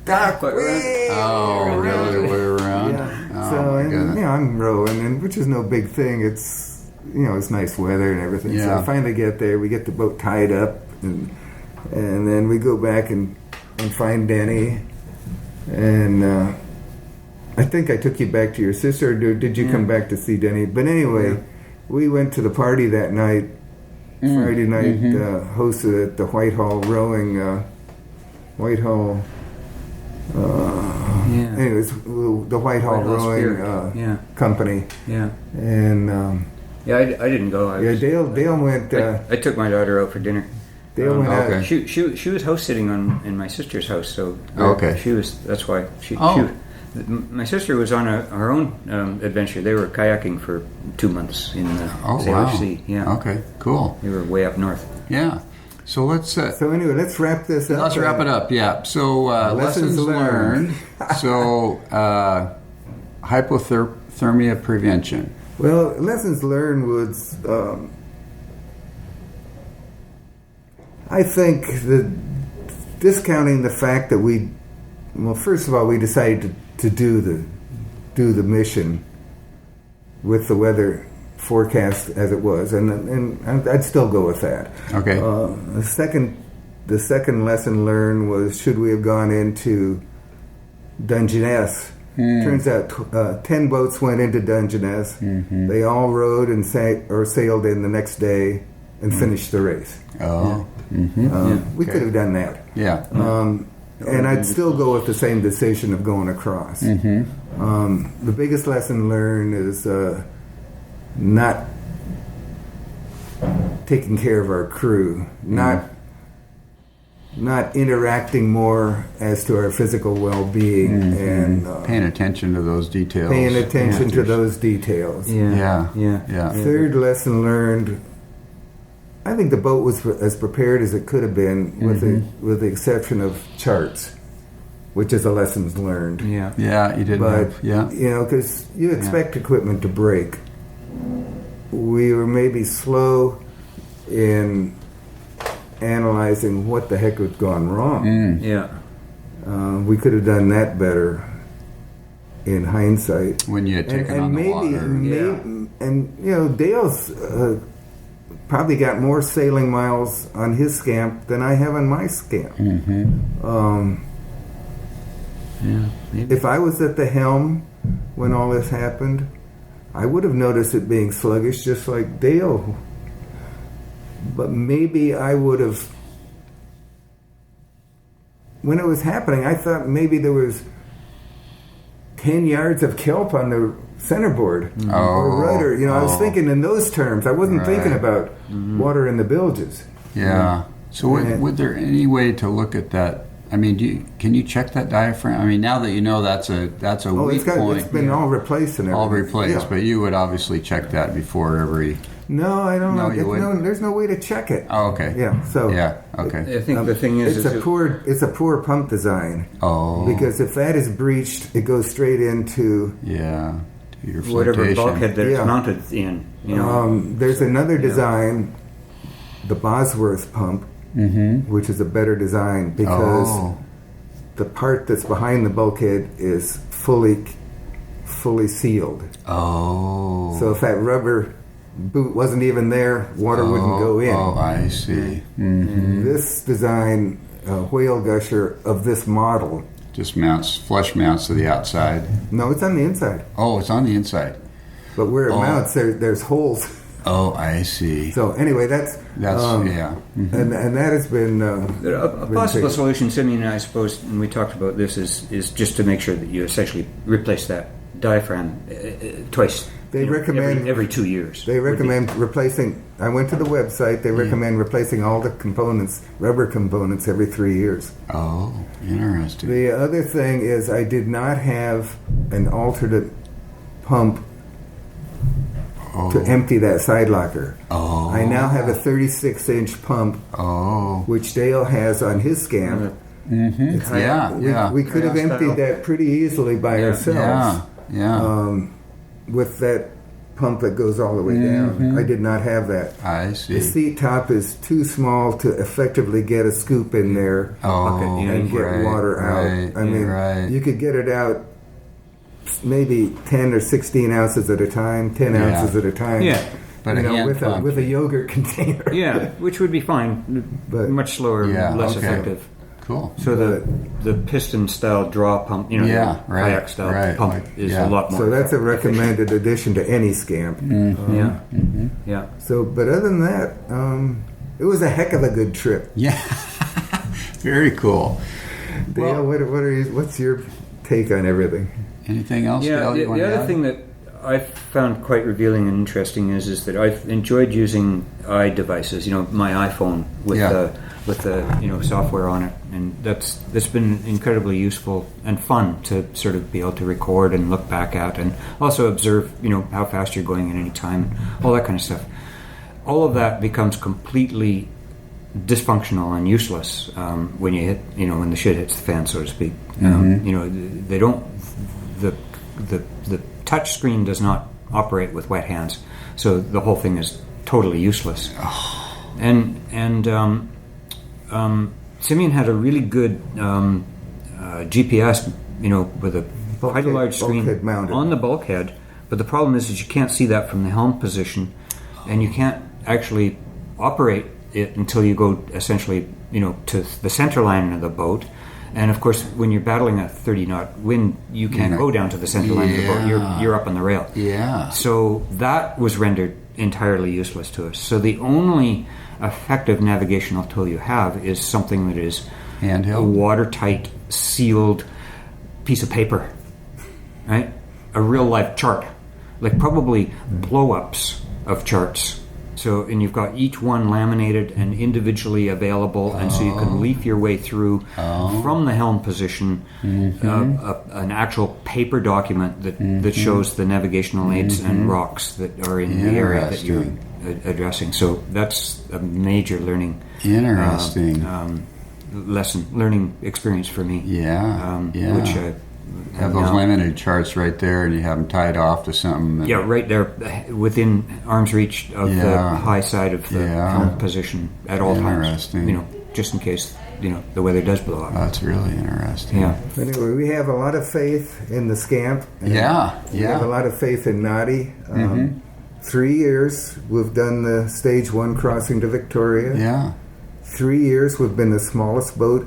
B: dock way
A: around. The other way around.
B: Yeah.
A: Oh,
B: So I'm rowing, and which is no big thing. It's it's nice weather and everything.
A: Yeah.
B: So I finally get there. We get the boat tied up, and then we go back and find Denny, and. I think I took you back to your sister, or did you come back to see Denny? But anyway, we went to the party that night, Friday night hosted at the Whitehall Rowing. Whitehall. Anyways, the Whitehall Rowing company.
C: Yeah.
B: And
C: I didn't go.
B: Dale went.
C: I took my daughter out for dinner.
B: Dale went out.
C: She was house sitting in my sister's house, so she was. That's why my sister was on her own adventure. They were kayaking for 2 months in the Salish Sea. Yeah.
A: Okay. Cool.
C: They were way up north.
A: Yeah. So let's.
B: So anyway, let's wrap this up.
A: Let's wrap it up. Yeah. So lessons learned. So hypothermia prevention.
B: Well, lessons learned was. I think that discounting the fact that first of all, we decided to do the mission with the weather forecast as it was, and I'd still go with that.
A: Okay.
B: The second lesson learned was, should we have gone into Dungeness? Turns out 10 boats went into Dungeness. Mm-hmm. They all rowed and sailed in the next day and finished the race.
A: Oh. Mm-hmm.
B: We could have done that.
A: Yeah.
B: And I'd still go with the same decision of going across. Mm-hmm. The biggest lesson learned is not taking care of our crew, not interacting more as to our physical well-being, and
A: paying attention to those details.
B: To those details.
A: Yeah.
B: Third lesson learned. I think the boat was as prepared as it could have been, with the exception of charts, which is a lessons learned.
A: Yeah, you did.
B: But because you expect equipment to break. We were maybe slow in analyzing what the heck had gone wrong. We could have done that better in hindsight.
A: When you had taken on the water.
B: And Dale's probably got more sailing miles on his SCAMP than I have on my SCAMP. If I was at the helm when all this happened, I would have noticed it being sluggish just like Dale. But maybe I would have... When it was happening, I thought maybe there was 10 yards of kelp on the centerboard or rudder. I was thinking in those terms. I wasn't thinking about water in the bilges.
A: Yeah. So would there any way to look at that? I mean, can you check that diaphragm? I mean, now that you know that's a weak point.
B: It's been all replaced and everything.
A: All replaced, but you would obviously check that before every...
B: No, I don't know. There's no way to check it.
A: Oh, okay.
B: Yeah. So
C: I think the thing is,
B: it's a poor pump design.
A: Oh.
B: Because if that is breached, it goes straight into
A: to your
C: whatever bulkhead that it's mounted in.
B: There's another design, the Bosworth pump, which is a better design because the part that's behind the bulkhead is fully sealed.
A: Oh.
B: So if that rubber boot wasn't even there, water wouldn't go in.
A: Oh, I see. Mm-hmm.
B: This design, whale gusher of this model,
A: just flush mounts to the outside.
B: No, it's on the inside.
A: Oh, it's on the inside.
B: But where it mounts, there's holes.
A: Oh, I see.
B: So anyway, that's
A: Mm-hmm.
B: and that has been
C: a possible solution. Simeon and I suppose, and we talked about this, is just to make sure that you essentially replace that diaphragm twice.
B: They recommend
C: every 2 years.
B: They recommend replacing. I went to the website. They recommend replacing all the components, rubber components, every 3 years.
A: Oh, interesting.
B: The other thing is, I did not have an alternate pump to empty that side locker.
A: Oh.
B: I now have a 36-inch pump, which Dale has on his SCAMP.
A: Mm-hmm.
B: We could have emptied that pretty easily by ourselves. With that pump that goes all the way down. I did not have that.
A: I see.
B: The seat top is too small to effectively get a scoop in there and get water out. I mean, you could get it out maybe 10 or 16 ounces at a time, 10 ounces at a time.
C: Yeah.
A: But
B: with a yogurt container.
C: Yeah, which would be fine, but much slower, less effective.
A: Cool.
C: So the piston style draw pump, the kayak style pump is a lot more.
B: So that's a recommended addition to any SCAMP.
C: Yeah.
B: So, but other than that, it was a heck of a good trip.
A: Yeah. Very cool.
B: Dale, what's your take on everything?
A: Anything else?
C: Yeah.
A: Dale,
C: The other thing that I found quite revealing and interesting is that I've enjoyed using iDevices. My iPhone with the software on it, and that's been incredibly useful and fun to sort of be able to record and look back at, and also observe how fast you're going at any time, and all that kind of stuff. All of that becomes completely dysfunctional and useless when you hit when the shit hits the fan, so to speak. They don't the touch screen does not operate with wet hands, so the whole thing is totally useless. And Simeon had a really good GPS, with quite a large screen on the bulkhead. But the problem is that you can't see that from the helm position, and you can't actually operate it until you go essentially, to the center line of the boat. And of course, when you're battling a 30-knot wind, you can't go down to the center line of the boat. You're up on the rail. Yeah. So that was rendered entirely useless to us. So the only effective navigational tool you have is something that is
A: handheld,
C: a watertight, sealed piece of paper, right? A real-life chart, like probably blow-ups of charts. So, and you've got each one laminated and individually available, and so you can leaf your way through from the helm position an actual paper document that shows the navigational aids and rocks that are in the area that you're addressing. So that's a major learning learning experience for me. Which I
A: have those laminated charts right there, and you have them tied off to something.
C: Right there, within arm's reach of the high side of the helm position at all times. Just in case the weather does blow up.
A: That's really interesting.
C: Yeah.
B: Anyway, we have a lot of faith in the SCAMP.
A: We
B: have a lot of faith in Noddy. 3 years we've done the stage 1 crossing to Victoria. 3 years we've been the smallest boat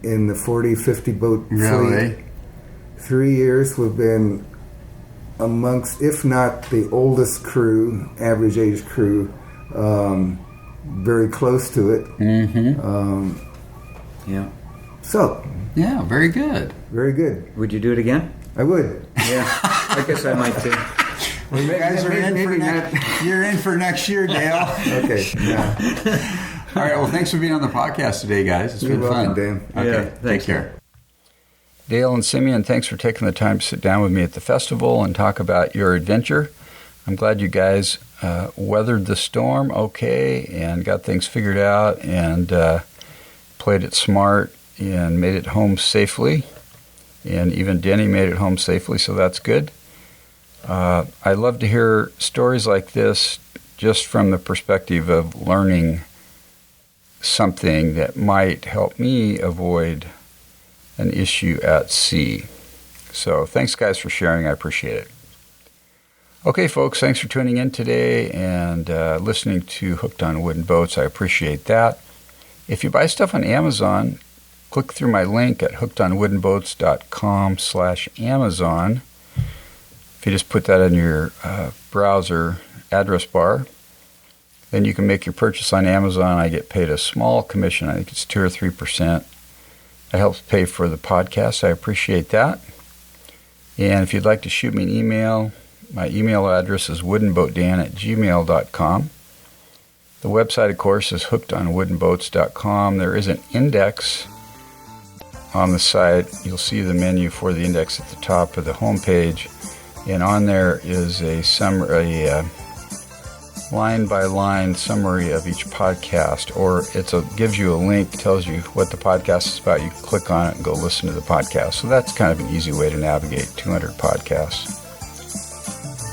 B: in the 40-50 boat fleet. 3 years we've been amongst, if not the oldest crew, average age crew, very close to it.
A: Very good.
B: Very good.
C: Would you do it again?
B: I would.
C: Yeah, I guess I might too.
A: Well, you guys are you're in for next year, Dale.
B: Okay.
A: All right. Well, thanks for being on the podcast today, guys. It's been fun.
B: Dan.
A: Okay. Take care. Dale and Simeon, thanks for taking the time to sit down with me at the festival and talk about your adventure. I'm glad you guys weathered the storm okay and got things figured out and played it smart and made it home safely. And even Denny made it home safely, so that's good. I love to hear stories like this just from the perspective of learning something that might help me avoid an issue at sea. So thanks, guys, for sharing. I appreciate it. Okay, folks, thanks for tuning in today and listening to Hooked on Wooden Boats. I appreciate that. If you buy stuff on Amazon, click through my link at hookedonwoodenboats.com/Amazon. If you just put that in your browser address bar, then you can make your purchase on Amazon. I get paid a small commission. I think it's 2 or 3%. That helps pay for the podcast. I appreciate that. And if you'd like to shoot me an email, my email address is woodenboatdan@gmail.com. The website, of course, is hookedonwoodenboats.com. There is an index on the site. You'll see the menu for the index at the top of the homepage. And on there is a summary, line-by-line summary of each podcast, or gives you a link, tells you what the podcast is about. You click on it and go listen to the podcast. So that's kind of an easy way to navigate 200 podcasts.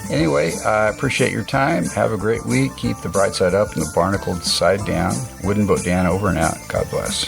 A: Anyway, I appreciate your time. Have a great week. Keep the bright side up and the barnacled side down. Wooden Boat Dan over and out. God bless.